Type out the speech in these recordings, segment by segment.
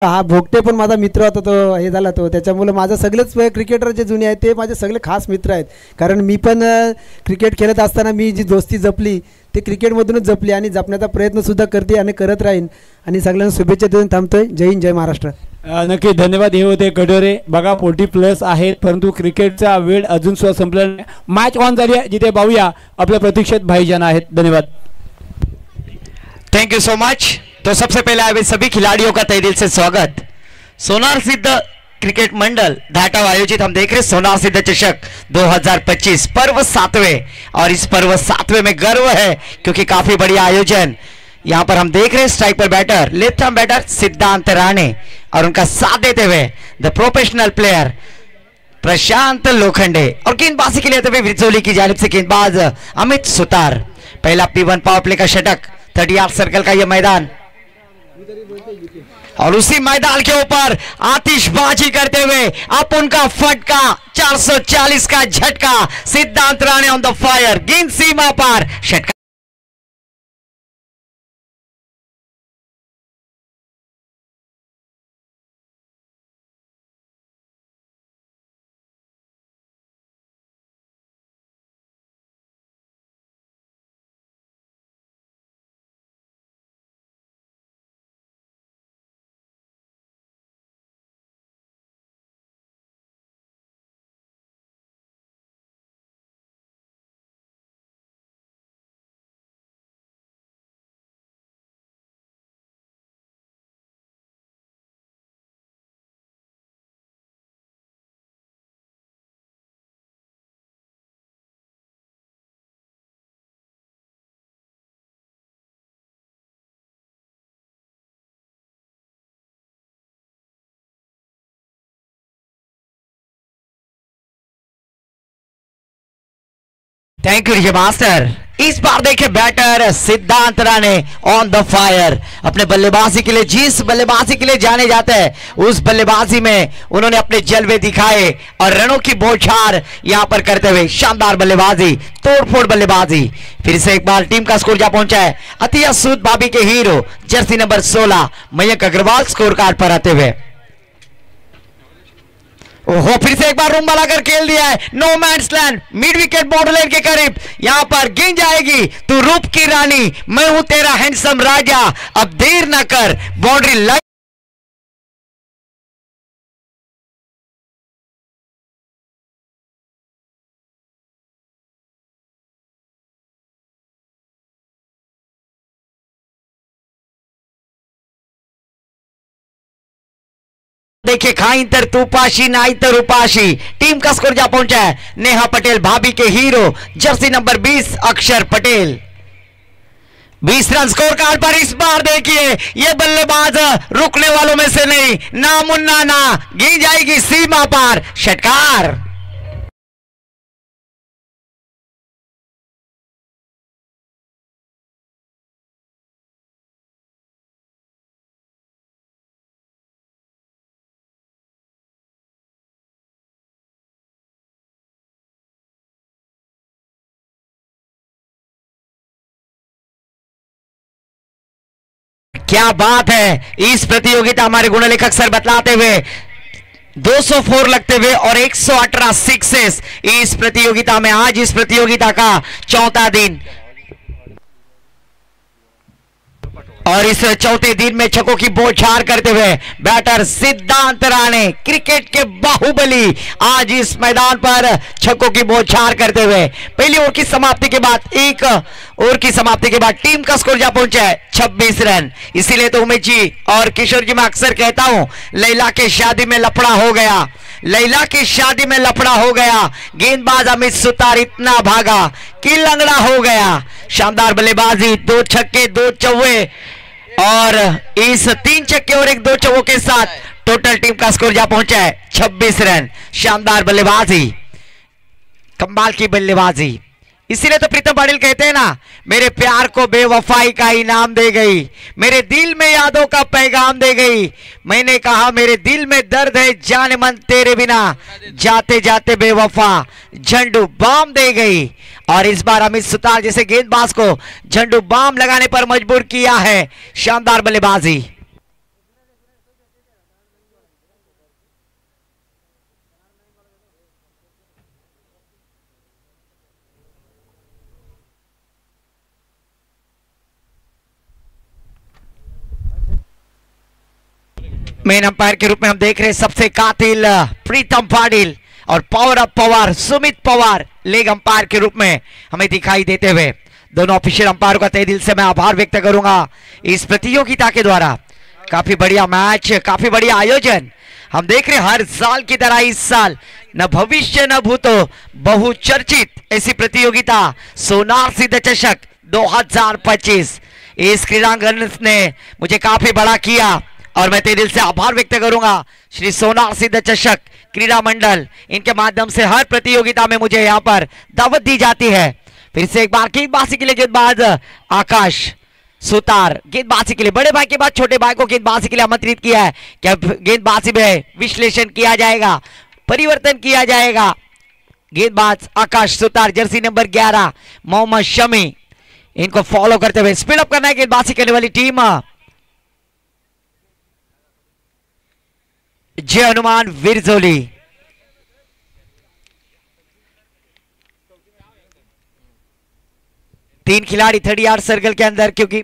हा भोगटे पण माझा मित्र होता, तो हे झाला तो, त्याच्यामुळे माझं सगळेच क्रिकेटर जे जुने आहेत ते माझे सगळे खास मित्र आहेत. कारण मी पण क्रिकेट खेळत असताना मी जी दोस्ती जपली ते क्रिकेटमधूनच जपली आणि जपण्याचा प्रयत्नसुद्धा करते आणि करत राहीन. आणि सगळ्यांना शुभेच्छा देऊन थांबतोय. जय हिंद, जय महाराष्ट्र. नक्की धन्यवाद. हे होते कडोरे. बघा 40+ आहेत, परंतु क्रिकेटचा वेळ अजून सुद्धा संपला नाही. मॅच ऑन झाली आहे, जिथे पाहूया आपल्या प्रतीक्षित भाईजान आहेत. धन्यवाद. Thank you so much. तो सबसे पहले आए सभी खिलाड़ियों का तहे दिल से स्वागत. सोनार सिद्ध क्रिकेट मंडल धाटाव आयोजित हम देख रहे सोनार सिद्ध चषक 2025 पर्व 7वें, और इस पर्व 7वें में गर्व है क्योंकि काफी बढ़िया आयोजन यहाँ पर हम देख रहे हैं. स्ट्राइक पर बैटर, लेफ्ट आर्म बैटर सिद्धांत राणे, और उनका साथ देते हुए द प्रोफेशनल प्लेयर प्रशांत लोखंडे, और गेंदबाजी के लिए विजोली की जानिब से गेंदबाज अमित सुतार. पहला P1 पावर प्ले का षटक 30 यार्ड सर्कल का यह मैदान, और उसी मैदान के ऊपर आतिशबाजी करते हुए अब उनका फटका 440 का झटका. सिद्धांत राणे ऑन द फायर, गेंद सीमा पार, षटका. थैंक यू रिजय मास्टर. इस बार देखिए बैटर सिद्धांत राणे ऑन द फायर. अपने बल्लेबाजी के लिए, जिस बल्लेबाजी के लिए जाने जाते हैं उस बल्लेबाजी में उन्होंने अपने जलवे दिखाए और रनों की बौछार यहां पर करते हुए शानदार बल्लेबाजी, तोड़फोड़ बल्लेबाजी. फिर से एक बार टीम का स्कोर जा पहुंचा है अतिया सूद बाबी के hero jersey number 16 Mayank Agarwal score card पर आते हुए. ओहो, फिर से एक बार रूम बनाकर खेल दिया है. No man's land, mid wicket border line के करीब. यहां पर गेंद जाएगी. तू रूप की रानी, मैं हूं तेरा हैंडसम राजा. अब देर ना कर, बाउंड्री लाइन. देखिए खाई तर तूपाशी नाई तर उपाशी. टीम का स्कोर जा पहुंचा है नेहा पटेल भाभी के हीरो जर्सी नंबर 20 अक्षर पटेल. 20 रन स्कोर कार्ड पर. इस बार देखिए ये बल्लेबाज रुकने वालों में से नहीं, ना मुन्ना ना. गेंद जाएगी सीमा पार, षटकार. क्या बात है. इस प्रतियोगिता हमारे गुणलेखक सर बतलाते हुए 204 लगते हुए और 118 सिक्सेस इस प्रतियोगिता में. आज इस प्रतियोगिता का चौथा दिन, और इस चौथे दिन में छक्कों की बौछार करते हुए बैटर सिद्धांत राणे, क्रिकेट के बाहुबली, आज इस मैदान पर छक्कों की बौछार करते हुए. पहली ओवर की समाप्ति के बाद, एक ओवर की समाप्ति के बाद टीम का स्कोर जा पहुंचा है 26 रन. इसीलिए तो उमेश जी और किशोर जी मैं अक्सर कहता हूं, लैला के शादी में लफड़ा हो गया, लैला की शादी में लफड़ा हो गया. गेंदबाज अमित सुतार इतना भागा कि लंगड़ा हो गया. शानदार बल्लेबाजी, 2 छक्के 2 चौवे, और इस 3 छक्के और 1 2 चौकों के साथ टोटल टीम का स्कोर जा पहुंचा है 26 रन. शानदार बल्लेबाजी, कमाल की बल्लेबाजी. इसीलिए तो प्रीतम पाटिल कहते हैं ना, मेरे प्यार को बेवफाई का इनाम दे गई, मेरे दिल में यादों का पैगाम दे गई. मैंने कहा मेरे दिल में दर्द है जाने मन तेरे बिना, जाते जाते बेवफा झंडू बाम दे गई. और इस बार अमित सुतार जैसे गेंदबाज को झंडू बाम लगाने पर मजबूर किया है. शानदार बल्लेबाजी. मेन अंपायर के रूप में हम देख रहे हैं सबसे कातिल प्रीतम पाटिल और power up Pawar Sumit Pawar leg umpire के रूप में हमें दिखाई देते हुए। दोनों ऑफिशियल अंपायरों का तहे दिल से मैं आभार व्यक्त करूंगा इस प्रतियोगिता के द्वारा। काफी बढ़िया मैच, काफी बढ़िया आयोजन हम देख रहे हैं हर साल की तरह इस साल न भविष्य न भूतो बहुचर्चित ऐसी प्रतियोगिता सोनार सिद्ध चषक 2025 इस क्रीड़ांगन ने मुझे काफी बड़ा किया और मैं तहे दिल से आभार व्यक्त करूंगा श्री सोनार सिद्ध चषक क्रीड़ा मंडल। इनके माध्यम से हर प्रतियोगिता में मुझे यहाँ पर दावत दी जाती है। फिर से एक बार गेंदबाजी के लिए गेंदबाज आकाश सुतार गेंदबाजी के लिए बड़े भाई के बाद छोटे भाई को गेंदबाजी के लिए आमंत्रित किया है। क्या गेंदबाजी में विश्लेषण किया जाएगा, परिवर्तन किया जाएगा। गेंदबाज आकाश सुतार जर्सी नंबर 11 मोहम्मद शमी इनको फॉलो करते हुए स्पीड अप करना है गेंदबाजी करने वाली टीम। जय हनुमान विरजोली तीन खिलाड़ी 30 यार्ड सर्कल के अंदर, क्योंकि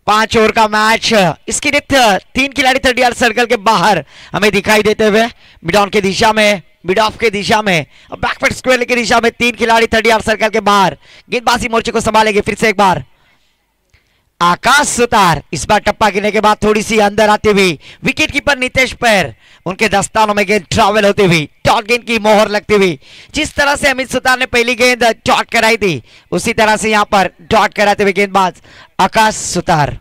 5 ओवर का मैच इसकी रिक्त 3 खिलाड़ी 30 यार्ड सर्कल के बाहर हमें दिखाई देते हुए मिड ऑन की दिशा में, मिड ऑफ के दिशा में और बैकवर्ड स्क्वायर की दिशा में 3 खिलाड़ी 30 यार्ड सर्कल के बाहर गेंदबाजी मोर्चे को संभालेंगे। फिर से एक बार आकाश सुतार इस बार टप्पा गिरने के बाद थोड़ी सी अंदर आती हुई विकेट कीपर नितेश पैर उनके दस्तानों में गेंद ट्रैवल होती हुई डॉट गेंद की मोहर लगती हुई। जिस तरह से अमित सुतार ने पहली गेंद डॉट कराई थी उसी तरह से यहां पर डॉट कराते हुए गेंदबाज आकाश सुतार।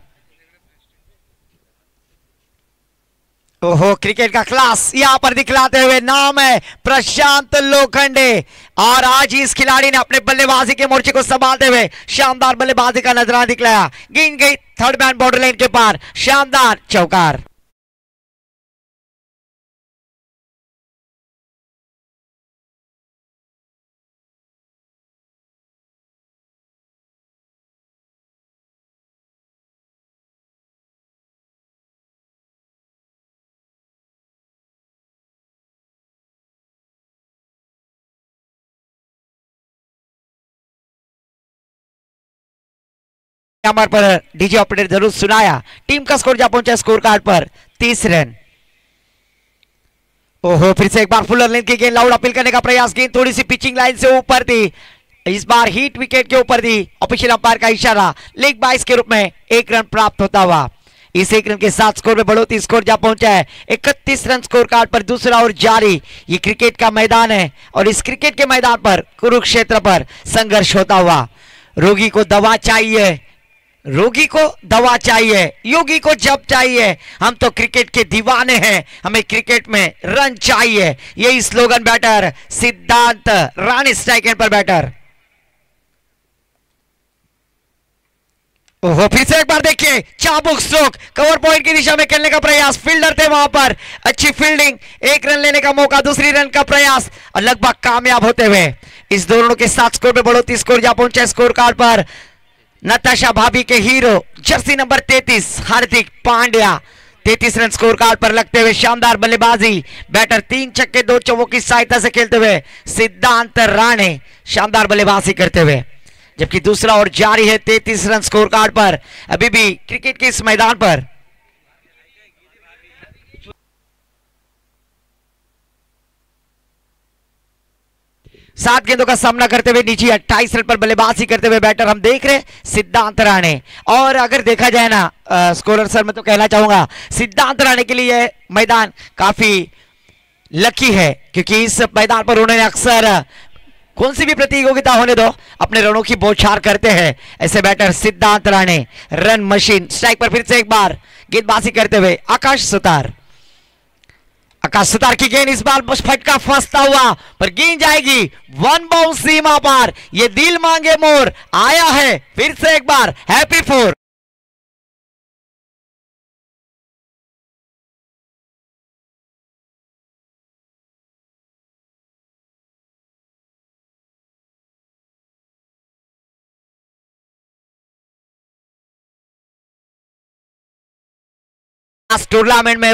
ओहो, क्रिकेट का क्लास यहां पर दिखलाते हुए नाम है प्रशांत लोखंडे और आज इस खिलाड़ी ने अपने बल्लेबाजी के मोर्चे को संभालते हुए शानदार बल्लेबाजी का नजराना दिखलाया। गेंद गई थर्ड मैन बॉर्डर लाइन के पार, शानदार चौकार। नंबर पर डीजे ऑपरेटर जरूर सुनाया। टीम का स्कोर जा पहुंचा स्कोर कार्ड पर 30 रन। ओहो, फिर से एक बार फुलर लेंथ की गेंद लाउड अपील करने का प्रयास, गेंद थोड़ी सी पिचिंग लाइन से ऊपर थी, इस बार हिट विकेट के ऊपर थी। ऑफिशियल अंपायर का इशारा, लेग बाइस के रूप में 1 रन प्राप्त होता हुआ। इस 1 रन के साथ स्कोर में बढ़ोतरी, स्कोर जा पहुंचा है 31 रन स्कोर कार्ड पर। दूसरा ओवर जारी। ये क्रिकेट का मैदान है और इस क्रिकेट के मैदान पर कुरुक्षेत्र पर संघर्ष होता हुआ। रोगी को दवा चाहिए, रोगी को दवा चाहिए, योगी को जब चाहिए। हम तो क्रिकेट के दीवाने हैं, हमें क्रिकेट में रन चाहिए, यही स्लोगन। बैटर सिद्धांत राणी स्ट्राइक एंड पर बैटर। ओहो, फिर से एक बार देखिए चाबुक स्ट्रोक, कवर पॉइंट की दिशा में खेलने का प्रयास, फील्डर थे वहां पर, अच्छी फील्डिंग, 1 रन लेने का मौका, दूसरी रन का प्रयास और लगभग कामयाब होते हुए इस दोनों के साथ स्कोर में बढ़ोतरी, स्कोर जा पहुंचा स्कोर कार्ड पर। नताशा भाभी के hero jersey number 33 Hardik Pandya 33 run score card पर लगते हुए शानदार बल्लेबाजी। बैटर 3 छक्के 2 चौकों की सहायता से खेलते हुए सिद्धांत राणे शानदार बल्लेबाजी करते हुए। जबकि दूसरा ओवर जारी है 33 रन स्कोर कार्ड पर। अभी भी क्रिकेट के इस मैदान पर सात गेंदों का सामना करते हुए नीचे 28 रन पर बल्लेबाजी करते हुए बैटर हम देख रहे सिद्धांत राणे। और अगर देखा जाए ना स्कोरर सर, मैं तो कहना चाहूंगा सिद्धांत राणे के लिए मैदान काफी लकी है, क्योंकि इस मैदान पर उन्होंने अक्सर कौन सी भी प्रतियोगिता होने दो अपने रनों की बौछार करते हैं। ऐसे बैटर सिद्धांत राणे रन मशीन। स्ट्राइक पर फिर से एक बार गेंदबाजी करते हुए आकाश सुतार। आकाश सुतार की गेंद इस बार फटका फंसता हुआ पर गेंद जाएगी 1 बाउंस सीमा पार। ये दिल मांगे मोर आया है, फिर से एक बार हैप्पी 4। टूर्नामेंट में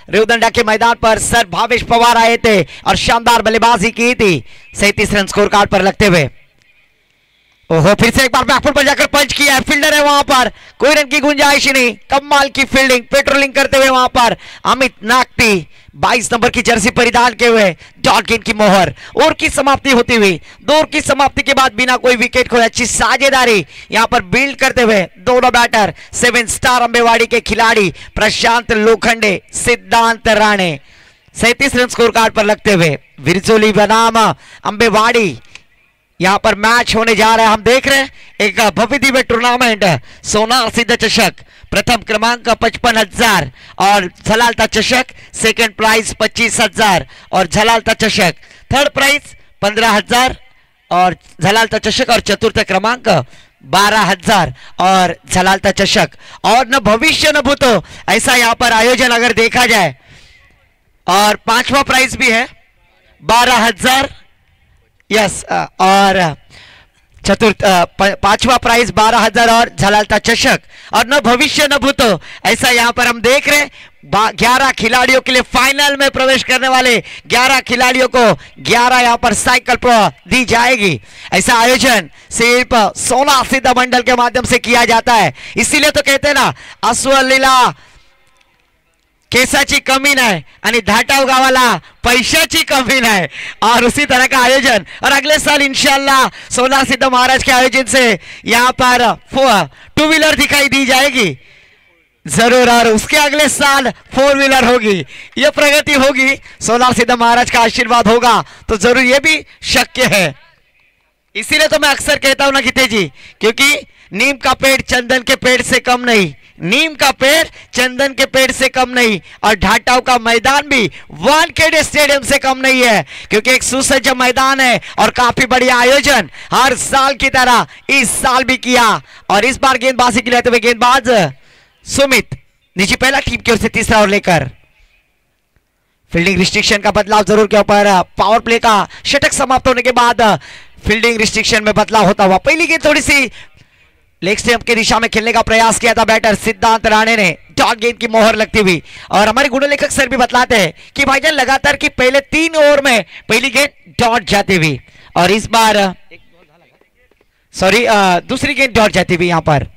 रेवदंडा के मैदान पर सर भावेश पवार आए थे और शानदार बल्लेबाजी की थी 37 रन स्कोर कार्ड पर लगते हुए। ओहो, फिर से एक बार बैकफुट पर जाकर पंच किया है, फील्डर है वहां पर, कोई रन की गुंजाइश ही नहीं। कमाल की फील्डिंग, पेट्रोलिंग करते हुए वहां पर अमित नागती 22 नंबर की जर्सी परिधान के हुए डॉट गेंद की मोहर। ओवर की समाप्ति होती हुई, 2 ओवर की समाप्ति के बाद बिना कोई विकेट खोए अच्छी साझेदारी यहां पर बिल्ड करते हुए दोनों बैटर 7 स्टार अंबेवाड़ी के खिलाड़ी प्रशांत लोखंडे, सिद्धांत राणे 37 रन स्कोर कार्ड पर लगते हुए विरजोली बनाम अंबेवाड़ी यहां पर मैच होने जा रहा है। हम देख रहे हैं एक भव्य दिव्य टूर्नामेंट, सोनार सिद्ध चषक प्रथम क्रमांक 55,000 और झलालता चषक सेकंड प्राइज 25,000 और झलालता चषक थर्ड प्राइज 15,000 और झलालता चषक और चतुर्थ क्रमांक 12,000 और झलालता चषक। और न भविष्य न भूतो ऐसा यहां पर आयोजन अगर देखा जाए। और 5वां प्राइज भी है 12,000, यस, और चतुर्थ 5वां प्राइज 12,000 और झलालता चषक। और न भविष्य न भूतो ऐसा यहां पर हम देख रहे हैं 11 खिलाड़ियों के लिए फाइनल में प्रवेश करने वाले 11 खिलाड़ियों को 11 यहां पर साइकिल दी जाएगी। ऐसा आयोजन सिर्फ सोना सिद्ध मंडल के माध्यम से किया जाता है। इसीलिए तो कहते हैं ना, अश्वलीला केसाची कमी नाही आणि धाटाव गावाला पैशाची कमी नाही। और उसी तरह का आयोजन और अगले साल इंशाल्लाह सोना सिद्ध महाराज के आयोजन से यहाँ पर 2 व्हीलर दिखाई दी जाएगी जरूर, और उसके अगले साल 4 व्हीलर होगी। ये प्रगति होगी, सोना सिद्ध महाराज का आशीर्वाद होगा तो जरूर ये भी शक्य है। इसीलिए तो मैं अक्सर कहता हूं ना गीते जी, क्योंकि नीम का पेड़ चंदन के पेड़ से कम नहीं, नीम का पेड़ चंदन के पेड़ से कम नहीं, और ढाटाव का मैदान भी वानखेड़े स्टेडियम से कम नहीं है, क्योंकि एक सुसज्ज मैदान है और काफी बढ़िया आयोजन हर साल की तरह इस साल भी किया। और इस बार गेंदबाजी के लिए गेंदबाज सुमित निजी पहला टीम की ओर से तीसरा ओवर लेकर फील्डिंग रिस्ट्रिक्शन का बदलाव जरूर के ऊपर पावर प्ले का षटक समाप्त होने के बाद फील्डिंग रिस्ट्रिक्शन में बदलाव होता हुआ पहली गेंद थोड़ी सी लेग स्टंप की दिशा में खेलने का प्रयास किया था बैटर सिद्धांत राणे ने, डॉट गेंद की मोहर लगती हुई। और हमारे गुणलेखक सर भी बतलाते हैं कि भाईजान लगातार की पहले 3 ओवर में पहली गेंद डॉट जाती हुई और इस बार दूसरी गेंद डॉट जाती हुई यहां पर।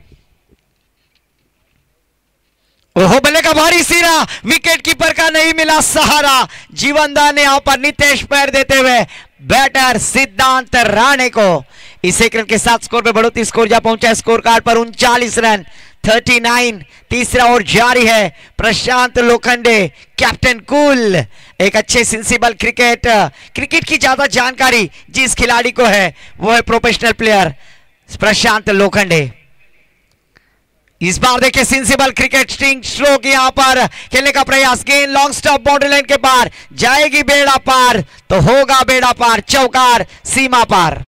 ओहो, बल्ले का भारी सिरा, विकेट कीपर का नहीं मिला सहारा। जीवनदान ने यहां पर नितेश पैर देते हुए बैटर सिद्धांत राणे को इस एक रन के साथ स्कोर में बढ़ोतरी, स्कोर जा पहुंचा है स्कोर कार्ड पर 39 रन 39। तीसरा ओवर जारी है, प्रशांत लोखंडे कैप्टन कूल, एक अच्छे सेंसिबल क्रिकेट की ज्यादा जानकारी जिस खिलाड़ी को है वो है प्रोफेशनल प्लेयर प्रशांत लोखंडे। इस बार देखिए सेंसिबल क्रिकेट स्टिंग स्ट्रोक यहां पर खेलने का प्रयास, गेंद लॉन्ग स्टॉप बाउंड्री लाइन के पार जाएगी, बेड़ा पार तो होगा बेड़ा पार, चौकार सीमा पार।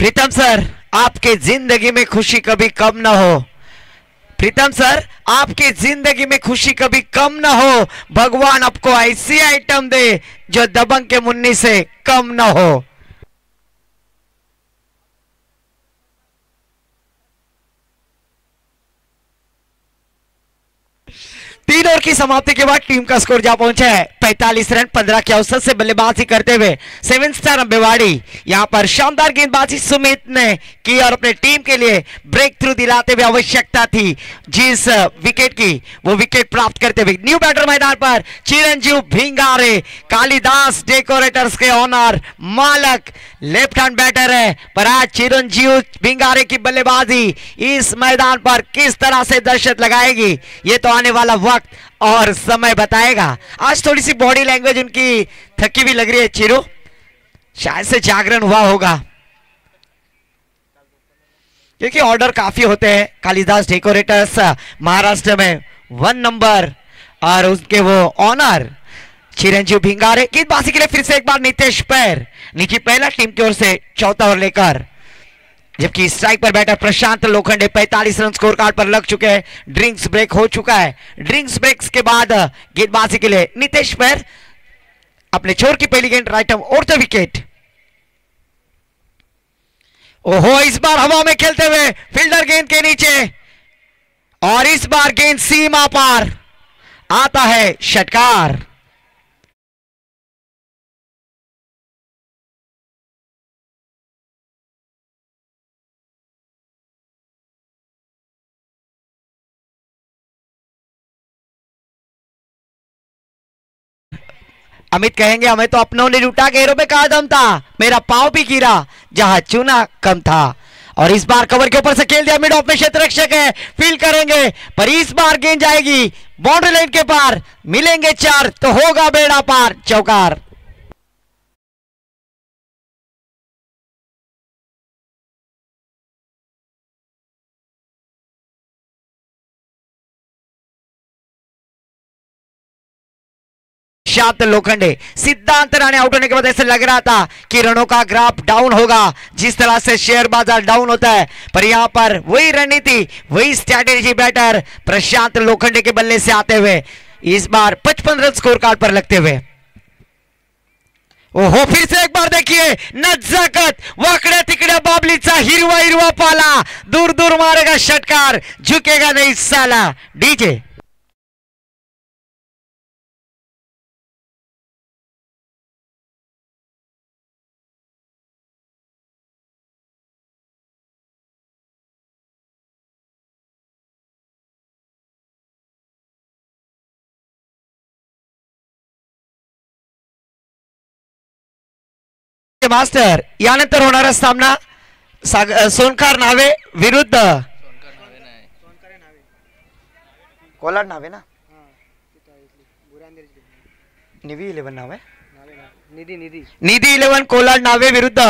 प्रीतम सर, आपके जिंदगी में खुशी कभी कम ना हो। प्रीतम सर, आपकी जिंदगी में खुशी कभी कम ना हो। भगवान आपको ऐसी आइटम दे जो दबंग के मुन्नी से कम ना हो। तीन ओवर की समाप्ति के बाद टीम का स्कोर जा पहुंचा है 45 रन 15 के औसत से बल्लेबाजी करते हुए 7 स्टार अंबेवाड़ी। यहां पर शानदार गेंदबाजी सुमित ने की और अपने टीम के लिए ब्रेक थ्रू दिलाते हुए आवश्यकता थी जिस विकेट की, वो विकेट प्राप्त करते हुए न्यू बैटर मैदान पर चिरंजीव भिंगारे, कालिदास डेकोरेटर्स के ऑनर मालक लेफ्ट हैंड बैटर है। पर आज चिरंजीव भिंगारे की बल्लेबाजी इस मैदान पर किस तरह से दहशत लगाएगी ये तो आने वाला वक्त और समय बताएगा। आज थोड़ी सी बॉडी लैंग्वेज उनकी थकी भी लग रही है चिरू, शायद से जागरण हुआ होगा क्योंकि ऑर्डर काफी होते हैं। कालिदास डेकोरेटर्स महाराष्ट्र में 1 नंबर और उसके वो ऑनर चिरंजीव भिंगारे। गेंदबाजी के लिए फिर से एक बार नितेश पैर, नीचे पहला टीम की ओर से चौथा ओवर लेकर, जबकि स्ट्राइक पर बैटर प्रशांत लोखंडे 45 रन स्कोर कार्ड पर लग चुके हैं। ड्रिंक्स ब्रेक हो चुका है। ड्रिंक्स ब्रेक्स के बाद गेंदबाजी के लिए नितेश पैर अपने छोर की पहली गेंद राइट और द विकेट। ओहो, इस बार हवा में खेलते हुए फील्डर गेंद के नीचे और इस बार गेंद सीमा पार, आता है षटकार। अमित कहेंगे हमें तो अपनों ने लूटा, घेरों में कहा दम था, मेरा पांव भी गिरा जहां चूना कम था। और इस बार कवर के ऊपर से खेल दिया, मिड ऑफ में क्षेत्र रक्षक है, फील्ड करेंगे पर इस बार गेंद जाएगी बाउंड्री लाइन के पार, मिलेंगे 4 तो होगा बेड़ा पार, चौकार। शांत लोखंडे, सिद्धांत राणे आउट होने के बाद ऐसे लग रहा था कि रनों का ग्राफ डाउन होगा, जिस तरह से शेयर बाजार डाउन होता है, पर यहां पर वही रणनीति, वही स्ट्रैटेजी बैटर प्रशांत लोखंडे के बल्ले से आते हुए इस बार 55 रन स्कोर कार्ड पर लगते हुए। ओहो, फिर से एक बार देखिए नजाकत, वाकड्या तिकड्या बाबलीचा हिरवा हिरवा पाला, दूर दूर मारेगा षटकार, झुकेगा नहीं साला। डीजे मास्टर, यानंतर होणारा सामना सोनकार नावे विरुद्ध कोलाड नावे ना, निधी 11 नावे, निधी 11 कोलाड नावे विरुद्ध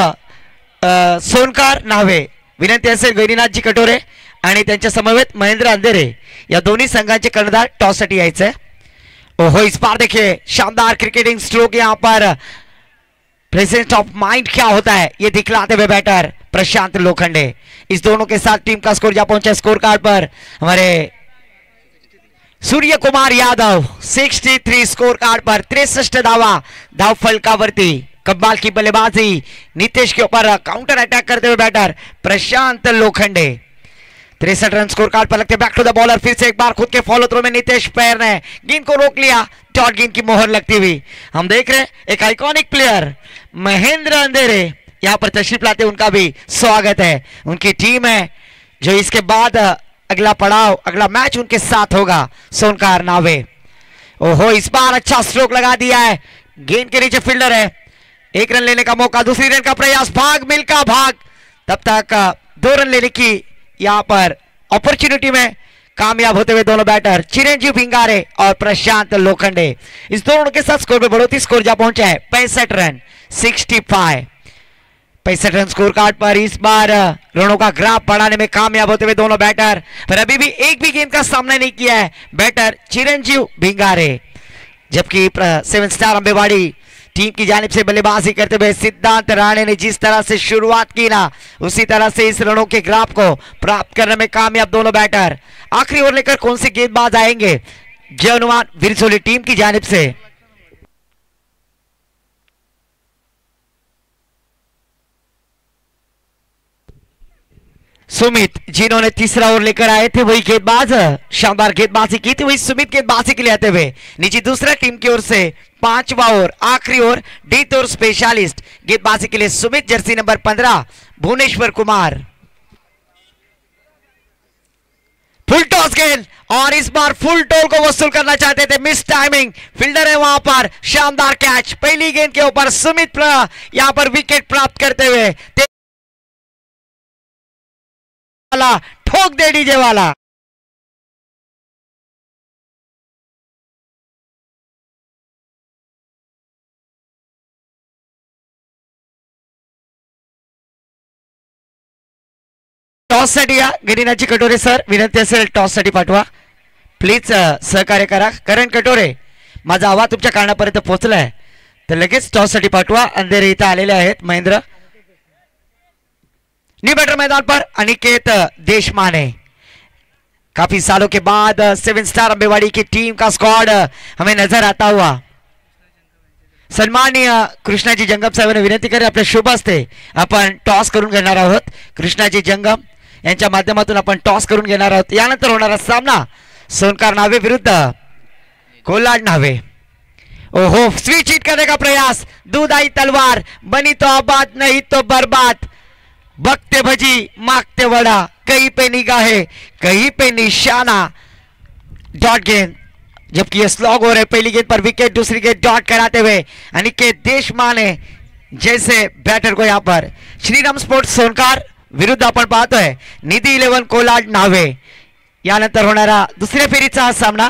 सोनकार नावे। विनंती असेल गैरीनाथजी कटोरे आणि त्यांच्या समवेत महेंद्र अंधेरे या दोन्ही संघांचे कर्णधार टॉस साठी यायचे। ओहो, इस बार देखिए शानदार क्रिकेटिंग स्ट्रोक, यहां पर प्रेजेंस ऑफ माइंड क्या होता है ये दिखलाते हुए बैटर प्रशांत लोखंडे। इस दोनों के साथ टीम का स्कोर जा पहुंचा स्कोर कार्ड पर हमारे सूर्य कुमार यादव 63 स्कोर कार्ड पर 63 धावा, धाव फलकावरती। कमाल की बल्लेबाजी नीतीश के ऊपर काउंटर अटैक करते हुए बैटर प्रशांत लोखंडे 63 रन स्कोर कार्ड पर लगते। बैक टू द बॉलर, फिर से एक बार खुद के फॉलो थ्रो में नितेश पैर ने गेंद को रोक लिया, डॉट गेंद की मोहर लगती हुई। हम देख रहे हैं एक आइकॉनिक प्लेयर महेंद्र अंधेरे यहां पर तशरीफ लाते, उनका भी स्वागत है। उनकी टीम है जो इसके बाद अगला पड़ाव, अगला मैच उनके साथ होगा सोनकार नावे। ओहो, इस बार अच्छा स्ट्रोक लगा दिया है, गेंद के नीचे फील्डर है, 1 रन लेने का मौका, दूसरी रन का प्रयास, भाग मिल्का भाग, तब तक 2 रन लेने की यहां पर अपॉर्चुनिटी में कामयाब होते हुए दोनों बैटर चिरंजीव भिंगारे और प्रशांत लोखंडे। इस दोनों के साथ स्कोर में बढ़ोतरी, स्कोर जा पहुंचा है 65 रन 65 रन स्कोर कार्ड पर। इस बार रनों का ग्राफ बढ़ाने में कामयाब होते हुए दोनों बैटर, पर अभी भी एक भी गेंद का सामना नहीं किया है बैटर चिरंजीव भिंगारे, जबकि 7 स्टार अंबेवाड़ी टीम की जानिब से बल्लेबाजी करते हुए सिद्धांत राणे ने जिस तरह से शुरुआत की ना, उसी तरह से इस रनों के ग्राफ को प्राप्त करने में कामयाब दोनों बैटर। आखिरी ओवर लेकर कौन से गेंदबाज आएंगे, जय अनुमान विरसोली टीम की जानिब से। सुमित, जिन्होंने तीसरा ओवर लेकर आए थे, वही गेंदबाज शानदार गेंदबाजी की थी, वही सुमित गेंदबाजी के लिए आते हुए नीचे दूसरा टीम की ओर से 5वां ओवर, आखिरी ओवर, डेथ ओवर स्पेशलिस्ट गेंदबाजी के लिए Sumit, jersey number 15 Bhuvneshwar Kumar. Full toss गेंद और इस बार फुल टॉल को वसूल करना चाहते थे, मिस टाइमिंग, फील्डर है वहां पर, शानदार कैच, पहली गेंद के ऊपर सुमित यहां पर विकेट प्राप्त करते हुए ठोक दे डीजे वाला। टॉस साठी या गिरीनाथजी कटोरे सर, विनंती असेल टॉस साठी पाठवा प्लीज, सहकार्य करा। करण कटोरे, माझा आवाज तुमच्या कानापर्यंत पोहोचलाय तर लगेच टॉस साठी पाठवा। अंधेरे इथे आलेले आहेत महेंद्र। न्यू बैटर मैदान पर अनिकेत देशमाने। काफी सालों के बाद 7 स्टार अंबेवाड़ी की टीम का स्क्वाड हमें नजर आता हुआ। सन्माननीय कृष्णाजी जंगम साहेबांनी विनंती करेन, आपल्या शुभ हस्ते आपण टॉस करून घेणार आहोत। कृष्णाजी जंगम यांच्या माध्यमातून आपण टॉस करून घेणार आहोत। यानंतर होणारा सामना सोनकार नावे विरुद्ध कोल्हाड नावे। ओहो, स्विच हिट करने का प्रयास, दूध आई तलवार, बनी तो आबाद नहीं तो बर्बाद, बकते भजी मांगते वड़ा, कहीं पे निगाहे कहीं पे निशाना। डॉट गेंद, जबकि ये स्लॉग हो रहे, पहली गेंद पर विकेट, दूसरी गेंद डॉट कराते हुए अनिकेत देशमाने जैसे बैटर को यहां पर श्रीराम स्पोर्ट्स सोनकार विरुद्ध आपण पाहतोय निधी 11 कोलाड नावे। यानंतर होणारा दुसऱ्या फेरीचा हा सामना।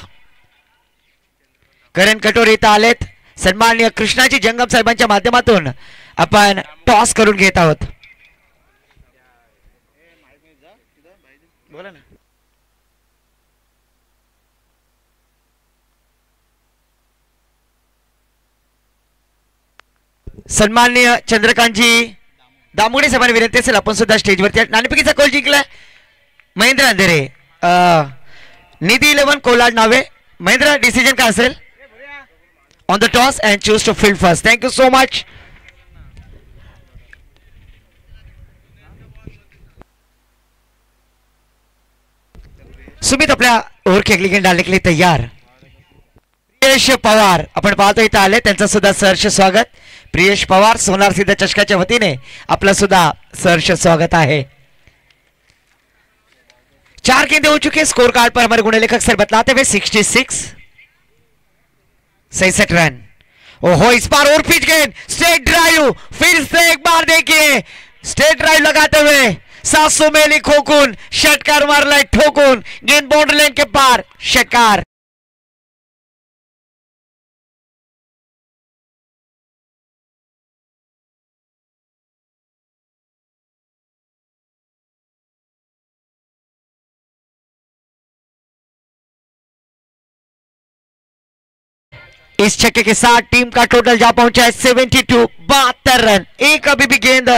करण कटोरे इथं आलेत, सन्माननीय कृष्णाजी जंगम साहेबांच्या माध्यमातून आपण टॉस करून घेत आहोत। बोला ना। सन्माननीय चंद्रकांतजी दामुडे साहेबांनी विनंती असेल आपण सुद्धा स्टेजवरती। नाणेफेकीचा गोल जिंकलाय महेंद्र अंधेरे, निधी 11 कोलाड नावे। महेंद्र, डिसिजन काय असेल on the toss and choose to field first? Thank you so much. Sumit अपना ओव्हर की अगली गेंद डालने के लिए तैयार। प्रियेश पवार आपण पाहतो इथं आले, त्यांचं सुद्धा सहर्ष स्वागत। प्रियेश पवार सोनार सिद्ध चषकाच्या वतीने आपलं सुद्धा सहर्ष स्वागत आहे। 4 गेंदे हो चुके, स्कोर कार्ड पर हमारे गुण लेखक सर बतलाते हुए 66 रन। ओहो, इस बार और पिच गेंद, स्ट्रेट ड्राइव, फिर से एक बार देखिए स्ट्रेट ड्राइव लगाते हुए सासू मेली खोकून षटकार मारलाय ठोकून, गेंद बाउंड्री लाइन के पार, षटकार। इस छक्के के साथ टीम का टोटल जा पहुंचा है 72, 72 रन। एक अभी भी गेंद,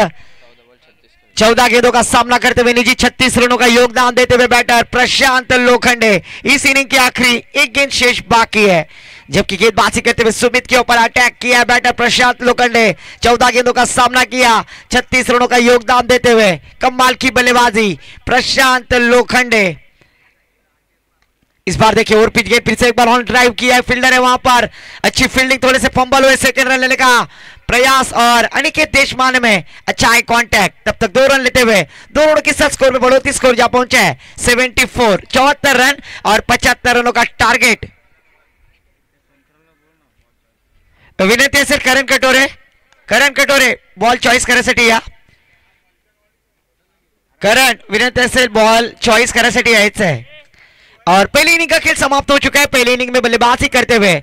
14 गेंदों का सामना करते हुए निजी 36 रनों का योगदान देते हुए बैटर प्रशांत लोखंडे। इस इनिंग की आखिरी एक गेंद शेष बाकी है, जबकि गेंदबाजी करते हुए सुमित के ऊपर अटैक किया बैटर प्रशांत लोखंडे। 14 गेंदों का सामना किया, 36 रनों का योगदान देते हुए कमाल की बल्लेबाजी प्रशांत लोखंडे। इस बार देखिए और पिच गेंद, फिर से एक बार ऑन ड्राइव किया है, फील्डर है वहां पर, अच्छी फील्डिंग, थोड़े से फंबल हुए, सेकंड रन लेने का प्रयास और अनिकेत देशमाने में अच्छा आई कांटेक्ट। तब तक 2 रन लेते हुए 2 रनों के साथ स्कोर में बढ़ोतरी, स्कोर जा पहुंचा है 74, 74 रन और 75 रनों का टारगेट। तो विनंती असेल करण कटोरे बॉल चॉईस करायसाठी या। करण, विनंती असेल बॉल चॉईस करायसाठी यायचं आहे। और पहली इनिंग का खेल समाप्त हो चुका है। पहली इनिंग में बल्लेबाजी करते हुए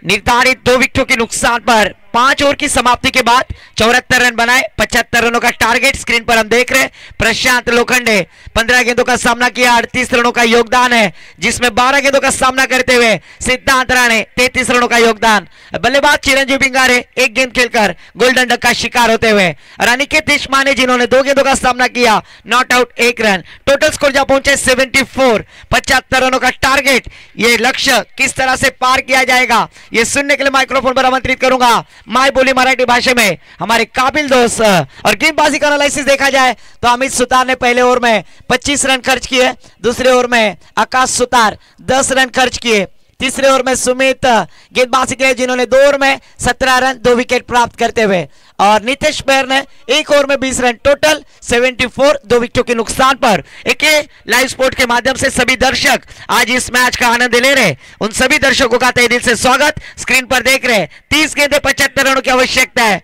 निर्धारित 2 विकेटों के नुकसान पर 5 ओवर की समाप्ति के बाद 74 रन बनाए, 75 रनों का टारगेट स्क्रीन पर हम देख रहे हैं। प्रशांत लोखंडे 15 गेंदों का सामना किया, 38 रनों का योगदान है, जिसमें 12 गेंदों का सामना करते हुए सिद्धांत राणे 33 रनों का योगदान। बल्लेबाज चिरंजीव बिंगारे 1 गेंद खेलकर गोल्डन डक का शिकार होते हुए। अनिकेत देशमाने जिन्होंने 2 गेंदों का सामना किया, not out 1 run. Total score जहां पहुंचे 74, 75 रनों का टारगेट। ये लक्ष्य किस तरह से पार किया जाएगा, ये सुनने के लिए माइक्रोफोन पर आमंत्रित करूंगा माय बोली मराठी भाषा में हमारे काबिल दोस्त। और गेंदबाजी का एनालिसिस देखा जाए तो अमित सुतार ने पहले ओवर में 25 रन खर्च किए, दूसरे ओवर में आकाश सुतार 10 रन खर्च किए, तीसरे ओवर में सुमित गेंदबाजी के जिन्होंने 2 ओवर में 17 रन 2 विकेट प्राप्त करते हुए, और नितेश पैर ने 1 ओवर में 20 रन, टोटल 74, 2 विकेटों के नुकसान पर। एक लाइव स्पोर्ट के माध्यम से सभी दर्शक आज इस मैच का आनंद ले रहे, उन सभी दर्शकों का तहे दिल से स्वागत। स्क्रीन पर देख रहे 30 गेंदे 75 रनों की आवश्यकता है।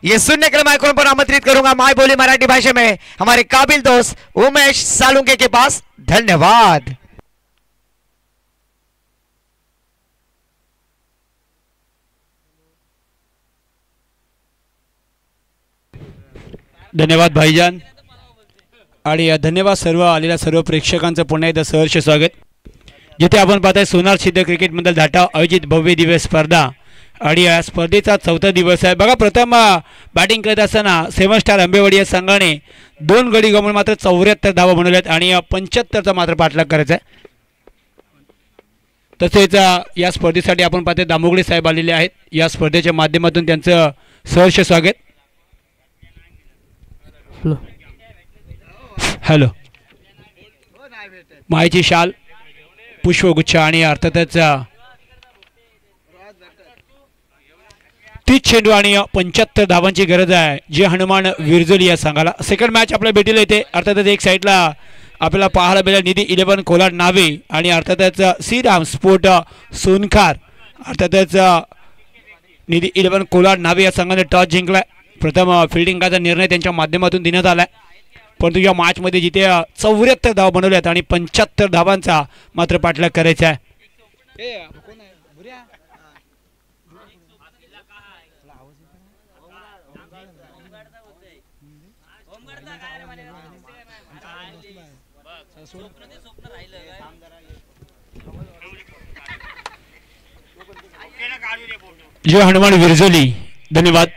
ये सुनने के लिए माइक्रोफोन पर आमंत्रित करूंगा माय बोली मराठी भाषा में हमारे काबिल दोस्त उमेश सालुंके के पास। धन्यवाद। धन्यवाद भाईजान, आणि धन्यवाद सर्व आलेल्या सर्व प्रेक्षकांचं पुन्हा एकदा सहर्ष स्वागत। जिथे आपण पाहताय सोनार सिद्ध क्रिकेट मंडळ धाटा आयोजित भव्य दिव्य स्पर्धा, आणि या स्पर्धेचा 4था दिवस आहे। बघा, प्रथम बॅटिंग करत असताना 7 स्टार आंबेवाडी या संघाने 2 गडी गमावून मात्र 74 धावा बनवल्यात आणि 75चा मात्र पाठलाग करायचा आहे। तसेच या स्पर्धेसाठी आपण पाहते दामोगडे साहेब आलेले आहेत, या स्पर्धेच्या माध्यमातून त्यांचं सहर्ष स्वागत। हॅलो, मायेची शाल, पुष्पगुच्छ आणि अर्थातच 30 चेंडू आणि 75 धावांची गरज आहे जी हनुमान विरजोली या संघाला। सेकंड मॅच आपल्या भेटीला येते। अर्थातच एक साईडला आपल्याला पाहायला मिळेल निधी 11 कोलाड नावे आणि अर्थातच श्रीराम स्पोर्ट सोनखार। अर्थातच निधी 11 कोलाड नावे या संघाने टॉस जिंकलाय। प्रथम फिल्डिंगचा निर्णय त्यांच्या माध्यमातून देण्यात आलाय, परंतु या मॅच मध्ये जिथे 74 धावा बनवल्यात आणि 75 धावांचा मात्र पाठलाग करायचा आहे। जय हनुमान विरजोली, धन्यवाद।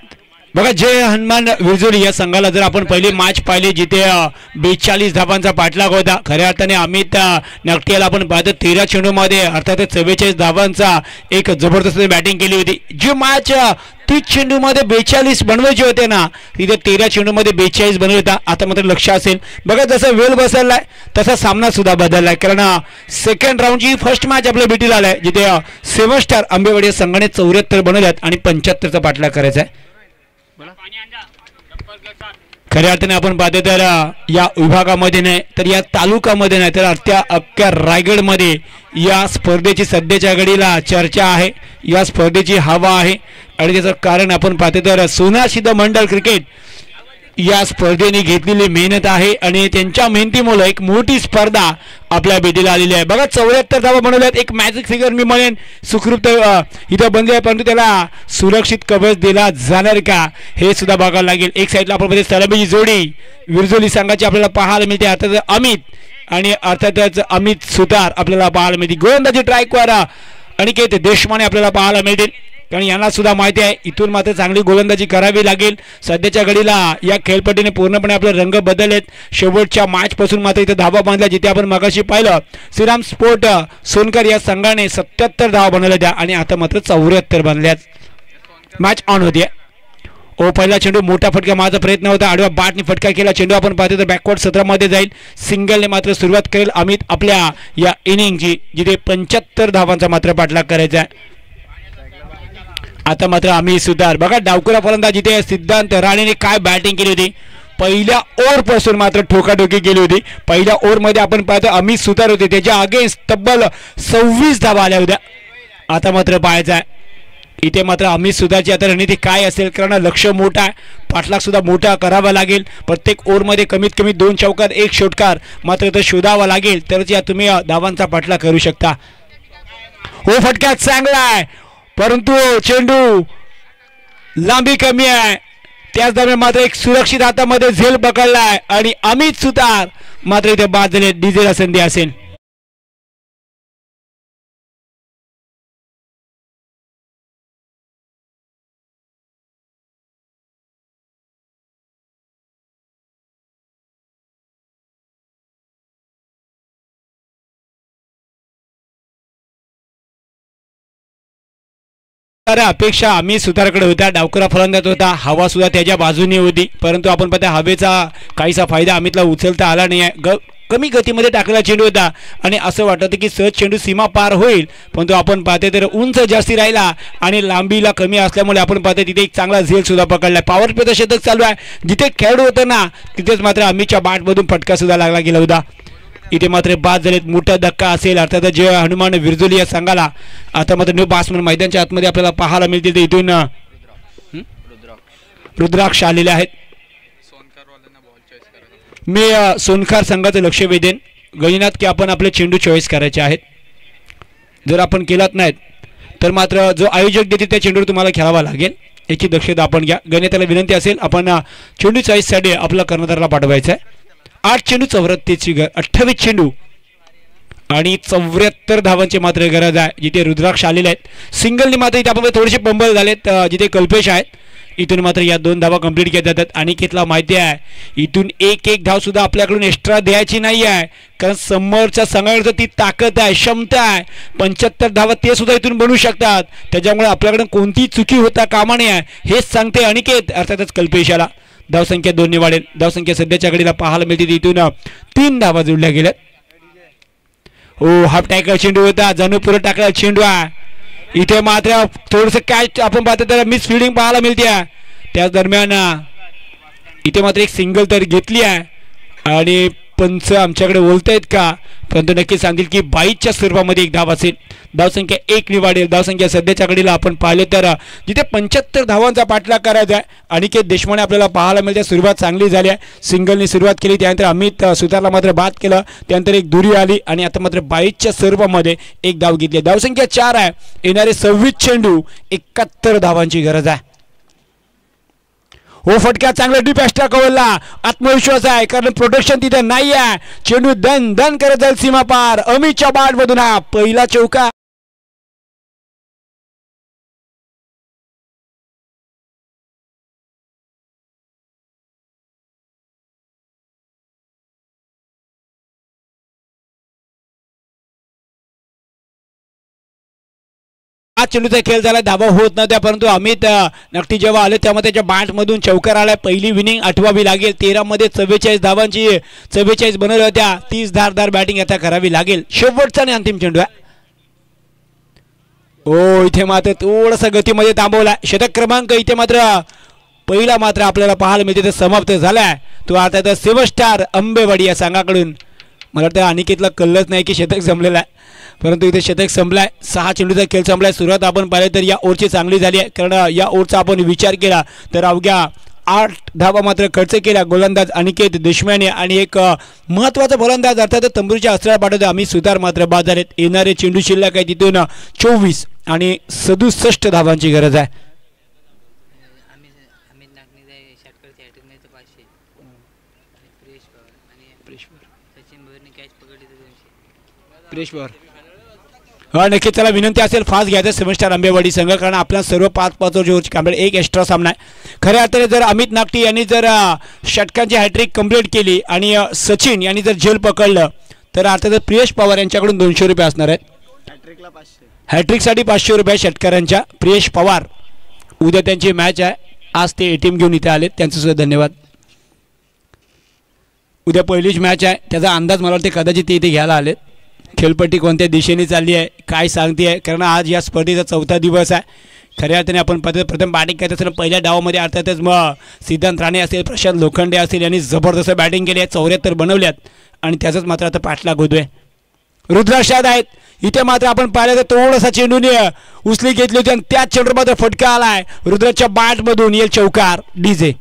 बघा, जय हनुमान विरजोली या संघाला जर आपण पहिली मॅच पाहिली जिथे 42 धावांचा पाठलाग होता, खऱ्या अर्थाने अमित नकटियाला आपण पाहतो 13 चेंडूमध्ये अर्थात 44 धावांचा एक जबरदस्त बॅटिंग केली होती। जी मॅच 30 चेंडूमध्ये 42 बनवायचे होते ना, तिथे 13 चेंडूमध्ये 42 बनवले होता। आता मात्र लक्ष असेल, बघा जसं वेळ बसलाय तसा सामना सुद्धा बदललाय, कारण सेकंड राऊंडची फर्स्ट मॅच आपल्या भेटीला आलाय जिथे 7 स्टार आंबेवाडी संघाने 74 बनवल्यात आणि 75चा पाठलाग करायचा आहे। खऱ्या अर्थाने आपण पाहतो तर या विभागामध्ये नाही तर या तालुक्यामध्ये नाही तर अख्ख्या रायगडमध्ये या स्पर्धेची सध्याच्या घडीला चर्चा आहे, या स्पर्धेची हवा आहे। आणि त्याचं कारण आपण पाहतो तर सोनार सिद्ध मंडळ क्रिकेट या स्पर्धेने घेतलेली मेहनत आहे आणि त्यांच्या मेहनतीमुळे एक मोठी स्पर्धा आपल्या भेटीला आलेली आहे। बघा, 74 धावा बनवल्यात, एक मॅजिक फिगर मी म्हणेन सुखरूप इथं बनली आहे, परंतु त्याला सुरक्षित कवच दिला जाणार का हे सुद्धा बघायला लागेल। एक साईडला आपण सलामीची जोडी विरजोली संघाची आपल्याला पाहायला मिळते, अर्थात अमित आणि अर्थातच अमित सुतार आपल्याला पाहायला मिळते। गोलंदाजी ट्रायकवर अनिकेत देशमाने आपल्याला पाहायला मिळतील, कारण यांना सुद्धा माहिती आहे इथून मात्र चांगली गोलंदाजी करावी लागेल। सध्याच्या घडीला या खेळपट्टीने पूर्णपणे आपले रंग बदललेत। शेवटच्या मॅच पासून मात्र इथे धावा बांधल्या, जिथे आपण मगाशी पाहिलं श्रीराम स्पोर्ट सोनकर या संघाने 77 धावा बनवल्या त्या आणि आता मात्र 74 बनल्यात। मॅच ऑन होती। ओ पहिला चेंडू मोठा फटका मारण्याचा प्रयत्न होता, आडव्या बॅटने फटका केला, चेंडू आपण पाहतो तर बॅकवर्ड सत्रामध्ये जाईल, सिंगलने मात्र सुरुवात करेल अमित आपल्या या इनिंगची, जिथे 75 धावांचा मात्र पाठलाग करायचा आहे। आता मात्र अमित सुतार, बघा डावकुरा फलंदाज जिथे सिद्धांत राणेने काय बॅटिंग केली होती, पहिल्या ओव्हर पासून मात्र ठोकाठोकी केली होती। पहिल्या ओव्हर मध्ये आपण पाहतो अमित सुतार होते, त्याच्या अगेन्स्ट तब्बल 26 धावा आल्या होत्या। आता मात्र पाहायचं आहे इथे मात्र अमित सुतारची आता रणनीती काय असेल, कारण लक्ष मोठा आहे, पाठलाग सुद्धा मोठा करावा लागेल। प्रत्येक ओव्हर मध्ये कमीत कमी 2 चौकार 1 षटकार मात्र इथे शोधावा लागेल, तरच या तुम्ही धावांचा पाठलाग करू शकता। हो फटका चांगला आहे, परंतु चेंडू लांबी कमी आहे. त्याच दरम्यान मात्र एक सुरक्षित हातामध्ये झेल पकडलाय आणि अमित सुतार मात्र इथे बाद झाले. डीजेला संधी असेल. अपेक्षा आम्ही सुतारकडे होत्या. डावकरा फलंदाज होता, हवा सुद्धा त्याच्या बाजूने होती, परंतु आपण पाहता हवेचा काहीसा फायदा अमितला उचलता आला नाही. कमी गतीमध्ये टाकलेला चेंडू होता आणि असं वाटतं की सहज चेंडू सीमा पार होईल, परंतु आपण पाहते तर उंच जास्ती राहिला आणि लांबीला कमी असल्यामुळे आपण पाहते तिथे एक चांगला झेल सुद्धा पकडलाय. पॉवर प्लेचं शतक चालू आहे. जिथे खेळाडू होतं ना तिथेच मात्र अमितच्या बॅटमधून फटका सुद्धा लागला गेला होता. इथे मात्र बाद झालेत. मोठा धक्का असेल अर्थात जे हनुमान विरजोली या संघाला आता मात्र न्यू बासमन मैदानाच्या आतमध्ये आपल्याला पाहायला मिळतील. ते इथून रुद्राक्ष आलेले आहेत. मी सोनखार संघाचं लक्ष वेधेन गणिनात की आपण आपले चेंडू चॉईस करायचे आहेत. जर आपण केलात नाहीत तर मात्र जो आयोजक देते त्या चेंडूवर तुम्हाला खेळावा लागेल, याची दक्षता आपण घ्या. गणिताला विनंती असेल आपण चेंडू चॉईससाठी आपला कर्णधाराला पाठवायचा आहे. 8 चेंडू 28 चेंडू आणि 74 धावांची मात्र गरज आहे. जिथे रुद्राक्ष आलेले आहेत सिंगलनी मात्र इथे आपण थोडेसे पंबल झालेत. जिथे कल्पेश आहेत इथून मात्र या 2 धावा कंप्लीट केल्या जातात. अनिकेतला माहिती आहे इथून एक धाव सुद्धा आपल्याकडून एक्स्ट्रा द्यायची नाही आहे, कारण समोरच्या संघाकडे ती ताकद आहे, क्षमता आहे. 75 धावा ते सुद्धा इथून बनवू शकतात. त्याच्यामुळे आपल्याकडून कोणतीही चुकी होता कामा नये हेच सांगते अनिकेत अर्थातच कल्पेशाला. धावसंख्या 2 वाढेल. धावसंख्या सध्याच्या घडीला पाहायला मिळते इथून 3 धावा जोडल्या गेल्यात. हो हाफ टॅकल चेंडू होता, जणू पुढे टाकला चेंडू आहे. इथे मात्र थोडंसं कॅच आपण पाहतो तर मिस फिल्डिंग पाहायला मिळते. त्याच दरम्यान इथे मात्र एक सिंगल तर घेतली आहे आणि पंच आमच्याकडे बोलतायत का, परंतु नक्की सांगतील की 22च्या स्वरूपामध्ये एक धाव असेल. धावसंख्या 1 वाढेल. धावसंख्या सध्याच्या घडीला आपण पाहिले तर जिथे 75 धावांचा पाठलाग करायचा आहे. अनिकेत देशमाने आपल्याला पाहायला मिळते. सुरुवात चांगली झाली आहे. सिंगलनी सुरुवात केली, त्यानंतर अमित सुतारला मात्र बाद केलं, त्यानंतर एक दुरी आली आणि आता मात्र 22च्या स्वरूपामध्ये एक धाव घेतली. धावसंख्या 4 आहे. येणारे 26 चेंडू 71 धावांची गरज आहे. हो फटका चांगला डीप एक्स्ट्रा कव्हरला. आत्मविश्वास आहे कारण प्रोटेक्शन तिथे नाही आहे. चेंडू दन दन करत जाईल सीमा पार. अमितच्या बॅटमधून हा पहिला चौका. आज चेंडूचा खेळ झाला. धावा होत नव्हत्या, परंतु अमित नक्की जेव्हा आले तेव्हा त्याच्या बॅटमधून चौकार आलाय. पहिली विनिंग आठवावी लागेल. 13 मध्ये 44 धावांची 44 बनवल्या होत्या. 30 धारदार बॅटिंग आता करावी लागेल. शेवटचा आणि अंतिम चेंडू आहे. ओ इथे मात्र थोडासा गतीमध्ये थांबवला. शतक क्रमांक इथे मात्र पहिला मात्र आपल्याला पाहायला मिळते तर समाप्त झालाय. तो आता तर 7 स्टार अंबेवाडी या संघाकडून. मला वाटतं अनिकेतला कळलंच नाही की शतक जमलेलं आहे, परंतु इथे शतक संपलाय. 6 चेंडूचा खेळ संपलाय. सुरुवात आपण पाहिलं तर या ओव्हरची चांगली झाली आहे, कारण या ओव्हरचा आपण विचार केला तर अवघ्या 8 धावा मात्र खर्च केला गोलंदाज अनिकेत देशमाने आणि एक महत्त्वाचा गोलंदाज अर्थात तंबूच्या अस्त्राला पाठवतो आम्ही सुतार मात्र बाद झालेत. येणारे चेंडू शिल्लक आहे तिथून 24 आणि 67 धावांची गरज आहे. हा नक्की त्याला विनंती असेल फास्ट घ्यायचं 7 स्टार अंबेवाडी संघ, कारण आपल्या सर्व 5-5 ओव्हरची कामगिरी एक एक्स्ट्रा सामना आहे. खऱ्या अर्थाने जर अमित नागटी यांनी जर षटकांची हॅट्रिक कंप्लीट केली आणि सचिन यांनी जर झेल पकडलं तर अर्थात प्रियेश पवार यांच्याकडून 200 रुपये असणार आहेत. हॅट्रिकसाठी 500 रुपये शेतकऱ्यांच्या. प्रियेश पवार उद्या त्यांची मॅच आहे. आज ते एटीएम घेऊन इथे आले, त्यांचं सुद्धा धन्यवाद. उद्या पहिलीच मॅच आहे, त्याचा अंदाज मला वाटते कदाचित ते इथे घ्यायला आलेत. खेळपट्टी कोणत्या दिशेने चालली आहे काय सांगते आहे, कारण आज या स्पर्धेचा 4था दिवस आहे. खऱ्या अर्थाने आपण प्रथम बॅटिंग करत असताना पहिल्या डावामध्ये अर्थातच मग सिद्धांत राणे असेल, प्रशांत लोखंडे असेल यांनी जबरदस्त बॅटिंग केली आहे. 74 बनवल्यात आणि त्याचाच मात्र आता पाठलाग होतोय. रुद्राक्षात आहेत. इथे मात्र आपण पाहिलं तर थोडासा चेंडूने उचली घेतली होती आणि त्याच चेंडूवर मात्र फटका आलाय. रुद्राच्या बॅटमधून येईल चौकार. डीजे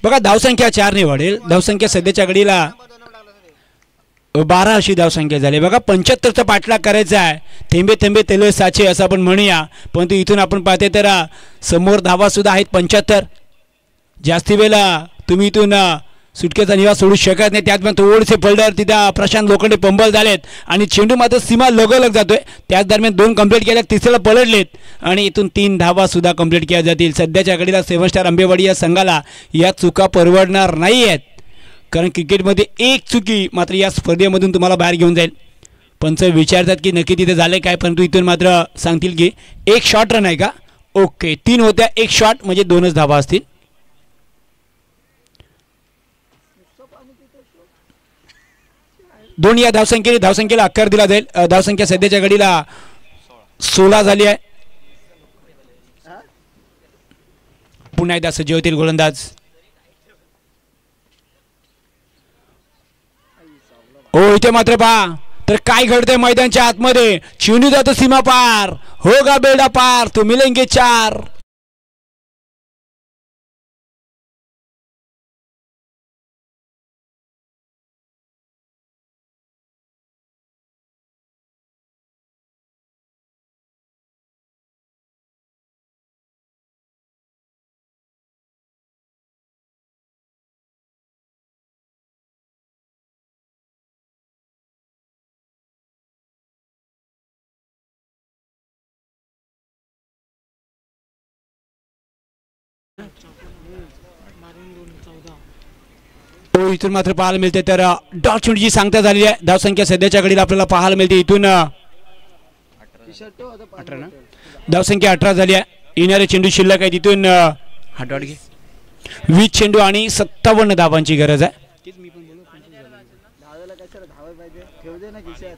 बघा धावसंख्या 4 ने वाढेल. धावसंख्या सध्याच्या घडीला 12 अशी धावसंख्या झाली. बघा 75चा पाठलाग करायचा आहे. थेंबे थेंबे तेले साचे असं आपण म्हणूया. परंतु इथून आपण पाहते तर समोर धावा सुद्धा आहेत 75. जास्ती वेळेला तुम्ही इथून सुटकेचा निवास सोडू शकत नाही. त्यात पण थोडेसे पल्डर तिथं प्रशांत लोखंडे पंबल झालेत आणि चेंडू मात्र सीमा लगोलग जातोय. त्याच दरम्यान 2 कंप्लीट केल्या, तिसऱ्याला पलटलेत आणि इथून 3 धावा सुद्धा कंप्लीट केल्या जातील. सध्याच्या घडीला 7 स्टार आंबेवाडी या संघाला या चुका परवडणार नाही आहेत. कारण क्रिकेटमध्ये एक चुकी मात्र या स्पर्धेमधून तुम्हाला बाहेर घेऊन जाईल. पंच विचारतात की नक्की तिथे झाले काय, परंतु इथून मात्र सांगतील की 1 शॉट रन आहे का. ओके 3 होत्या, 1 शॉट म्हणजे 2च धावा असतील. दोन या धावसंख्येला आकार दिला जाईल. धावसंख्या सध्याच्या घडीला 16 झाली आहे. पुन्हा एकदा सज्ज होतील गोलंदाज. हो इथे मात्र पहा तर काय घडतंय मैदानच्या आतमध्ये. चेंडू जातो सीमा पार, होगा बेडा पार, तो मिलेंगे 4. हो इथून मात्र पाहायला मिळते तर डॉट चेंडूची सांगता झालेली आहे. धावसंख्या सध्याच्या घडीला आपल्याला पाहायला मिळते. इथून धावसंख्या 18 झाली आहे. येणारे चेंडू शिल्लक आहे. तिथून 20 चेंडू आणि 57 धावांची गरज आहे.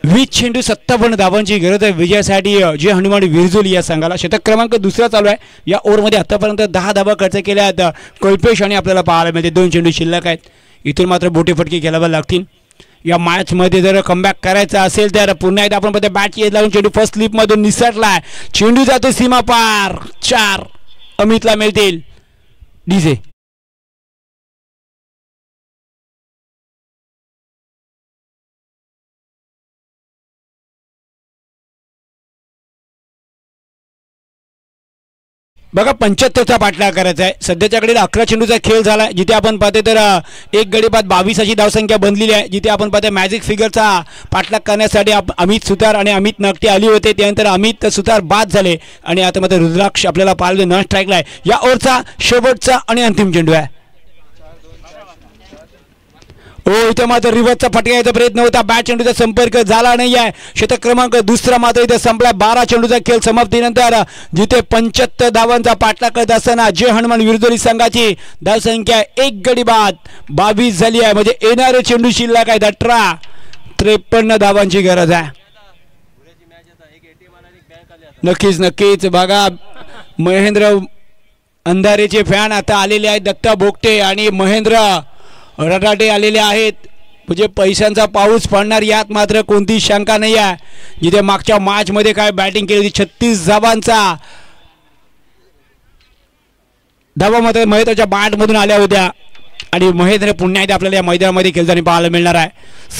20 चेंडू 57 धावांची गरज आहे विजयासाठी जे हनुमान विरजोली या संघाला. शतक क्रमांक 2 चालू आहे. या ओव्हरमध्ये आतापर्यंत 10 धावा खर्च केल्या आहेत कल्पेश आणि आपल्याला पाहायला मिळते 2 चेंडू शिल्लक आहेत. इथून मात्र बोटेफटके खेळावे लागतील. या मॅचमध्ये जर कमबॅक करायचा असेल तर पुन्हा एकदा आपण पाहतो बॅट लावून चेंडू फर्स्ट स्लिप मधून निसटलाय. चेंडू जातो सीमा पार, 4 अमितला मिळतील. डीजे बघा 75चा पाठलाग करायचा आहे. सध्याच्या घडीला 11 चेंडूचा खेळ झाला जिथे आपण पाहते तर एक गडी बाद 22 अशी धावसंख्या बनलेली आहे. जिथे आपण पाहते मॅजिक फिगरचा पाठलाग करण्यासाठी अमित सुतार आणि अमित नकटे आली होते. त्यानंतर अमित सुतार बाद झाले आणि आता मात्र रुद्राक्ष आपल्याला पाहायला न स्ट्राईकला आहे. या ओव्हरचा शेवटचा आणि अंतिम चेंडू आहे. हो इथे मात्र रिव्हर्सचा फटका यायचा प्रयत्न होता. बॅट चेंडूचा संपर्क झाला नाही आहे. शतक क्रमांक 2 मात्र इथे संपला. 12 चेंडूचा खेळ समाप्तीनंतर जिथे 75 धावांचा पाठलाग करत असताना जे हनुमान विरजोली संघाची धावसंख्या 1 गडी बाद 22 झाली आहे. म्हणजे येणारे चेंडू शिल्लक आहेत 18. 53 धावांची गरज आहे. नक्कीच बघा महेंद्र अंधारेचे फॅन आता आलेले आहेत. दत्ता बोगटे आणि महेंद्र रटाटे आलेले आहेत. म्हणजे पैशांचा पाऊस पडणार यात मात्र कोणती शंका नाही आहे. जिथे मागच्या मॅचमध्ये काय बॅटिंग केली होती 36 धावांचा धावा मात्र महेंद्रच्या बॅटमधून आल्या होत्या आणि महेंद्र पुन्हा एकदा आपल्याला या मैदानामध्ये खेळताना पाहायला मिळणार आहे.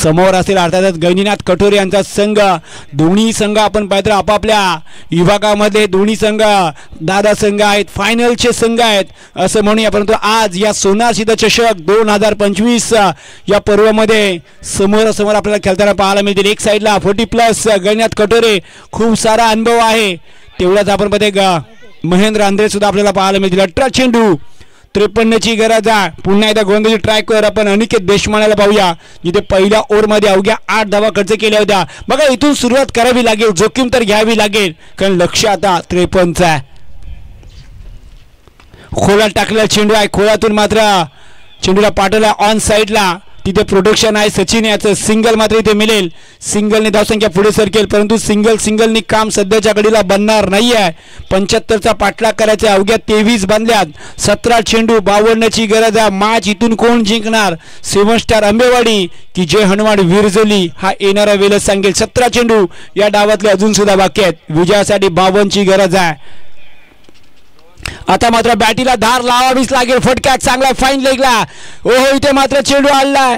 समोर असेल अर्थातच गैनीनाथ कटोरे यांचा संघ. दोन्ही संघ आपण पाहतो आपापल्या विभागामध्ये दोन्ही संघ दादा संघ आहेत, फायनलचे संघ आहेत असं म्हणूया. परंतु आज या सोनार सिद्ध चषक 2025 या पर्वामध्ये समोरासमोर आपल्याला खेळताना पाहायला मिळतील. एक साईडला 40+ गैनीनाथ कटोरे, खूप सारा अनुभव आहे. तेवढाच आपण पाहते महेंद्र अंधरे सुद्धा आपल्याला पाहायला मिळतील. 18 चेंडू 53ची गरज आहे. पुन्हा एकदा गोलंदाजी ट्राय कर आपण अनिकेत देशमानेला पाहूया जिथे पहिल्या ओव्हरमध्ये अवघ्या 8 धावा खर्च केल्या होत्या. बघा इथून सुरुवात करावी लागेल, जोखीम तर घ्यावी लागेल कारण लक्ष आता 53 आहे. खोलात टाकलेला चेंडू आहे. खोलातून मात्र चेंडूला पाठवला ऑन साईडला. तिथे प्रोडक्शन आहे सचिन याचं. सिंगल मात्र इथे मिळेल. सिंगलने धावसंख्या पुढे सरकेल परंतु सिंगलनी काम सध्याच्या घडीला बनणार नाही आहे. 75चा पाठलाग करायचा. अवघ्या 23 बांधल्यात. 17 चेंडू 52ची गरज आहे. मॅच इथून कोण जिंकणार? 7 स्टार आंबेवाडी की जे हनुमान विरजोली हा येणारा वेळच सांगेल. 17 चेंडू या डावातले अजून सुद्धा बाकी आहेत. विजयासाठी 52ची गरज आहे. आता मात्र बॅटीला धार लावावीच लागेल. फटका चांगला फाईन लेगला. ओहो इथे मात्र चेंडू आलाय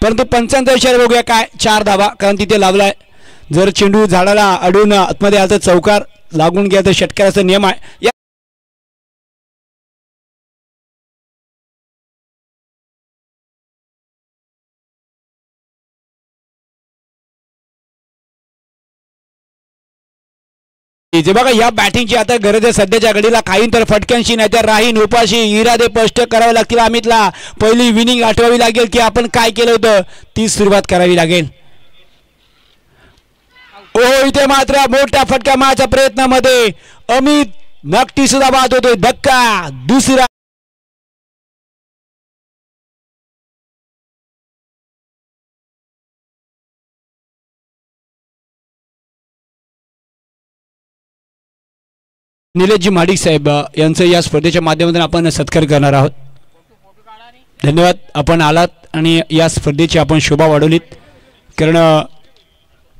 परंतु पंचांचा इशारा बघूया काय. 4 धावा कारण तिथे लावलाय. जर चेंडू झाडाला अडून आतमध्ये आला तर चौकार लागून गेला तर षटकाराचा नियम आहे. जे बघा या बॅटिंगची आता गरज आहे सध्याच्या घडीला. काही तर फटक्यांशी नाही तर राहीन उपाशी. इरादे स्पष्ट करावे लागतील अमितला. पहिली विनिंग आठवावी लागेल की आपण काय केलं होतं ती सुरुवात करावी लागेल. ओ इथे मात्र मोठा फटका मारण्याच्या प्रयत्नामध्ये अमित नक्की सुद्धा बाद होतोय. धक्का दुसरा. निलेशजी माडिक साहेब यांचं या स्पर्धेच्या माध्यमातून आपण सत्कार करणार आहोत. धन्यवाद आपण आलात आणि या स्पर्धेची आपण शोभा वाढवलीत कारण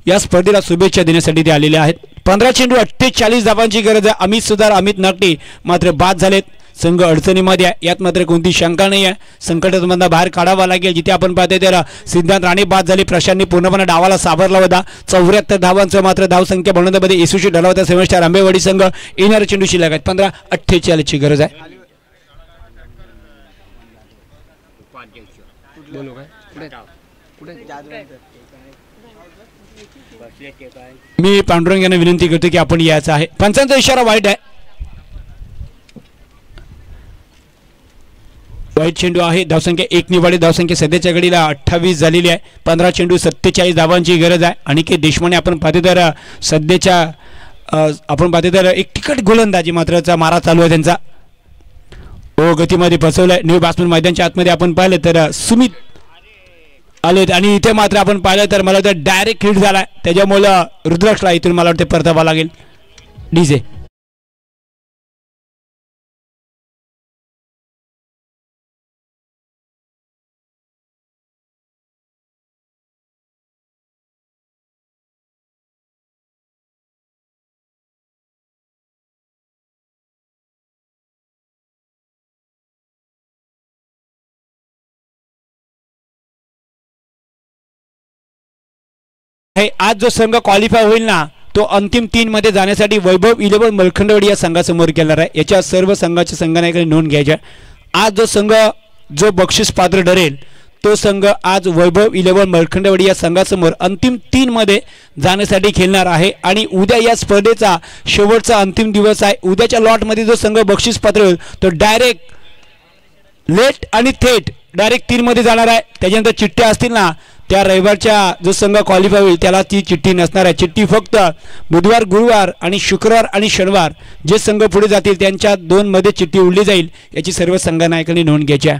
या स्पर्धेला शुभेच्छा देण्यासाठी ते आलेले आहेत. 15 चेंडू 48 धावांची गरज आहे. अमित सुधार अमित नागटे मात्र बाद झालेत. संघ अडचणीमध्ये आहे यात मात्र कोणती शंका नाही आहे. संकटातून बाहेर काढावा लागेल. जिथे आपण पाहतोय त्याला सिद्धांत राणे बाद झाले. प्रशांतने पूर्णपणे डावाला सावरला होता. 74 धावांचं मात्र धावसंख्या बनवण्यामध्ये यशस्वी ठरला होता. सेव्हन आंबेवाडी संघ येणाऱ्या चेंडू शिल्लक आहेत. 15-48 ची गरज आहे. मी पांडुरंग यांना विनंती करतो की आपण यायचं आहे. पंचांचा इशारा वाईट आहे. वाईट चेंडू आहे. धावसंख्या 1 निवडली. धावसंख्या सध्याच्या घडीला 28 झालेली आहे. 15 चेंडू 47 धावांची गरज आहे. आणि के देशमुख आपण पाहतो तर सध्याच्या आपण पाहतो तर एक तिकट गोलंदाजी मात्रचा मारा चालू आहे त्यांचा. ओ गतीमध्ये फसवलाय. न्यू बॅट्समन मैदानच्या आतमध्ये आपण पाहिलं तर सुमित आलेत आणि इथे मात्र आपण पाहिलं तर मला वाटतं डायरेक्ट हिट झालाय. त्याच्यामुळे रुद्राक्षला इथून मला वाटतं परतावा लागेल. डीजे आज जो संघ क्वालिफाय होईल ना तो अंतिम 3 मध्ये जाण्यासाठी वैभव 11 मलखंडवाडी या संघासमोर केणार आहे. याच्या सर्व संघाच्या संघानायकांनी नोंद घ्यायची. आज जो संघ जो बक्षीस पात्र ठरेल तो संघ आज वैभव 11 मलखंडवाडी या संघासमोर अंतिम 3 मध्ये जाण्यासाठी खेळणार आहे. आणि उद्या या स्पर्धेचा शेवटचा अंतिम दिवस आहे. उद्याच्या लॉटमध्ये जो संघ बक्षीस पात्र होईल तो डायरेक्ट लेट आणि थेट डायरेक्ट 3 मध्ये जाणार आहे. त्याच्यानंतर चिठ्ठ्या असतील ना त्या रविवारच्या जो संघ क्वालिफाय होईल त्याला ती चिठ्ठी नसणार आहे. चिठ्ठी फक्त बुधवार गुरुवार आणि शुक्रवार आणि शनिवार जे संघ पुढे जातील त्यांच्या 2 मध्ये चिठ्ठी उडली जाईल. याची सर्व संघनायकांनी नोंद घ्यायची आहे.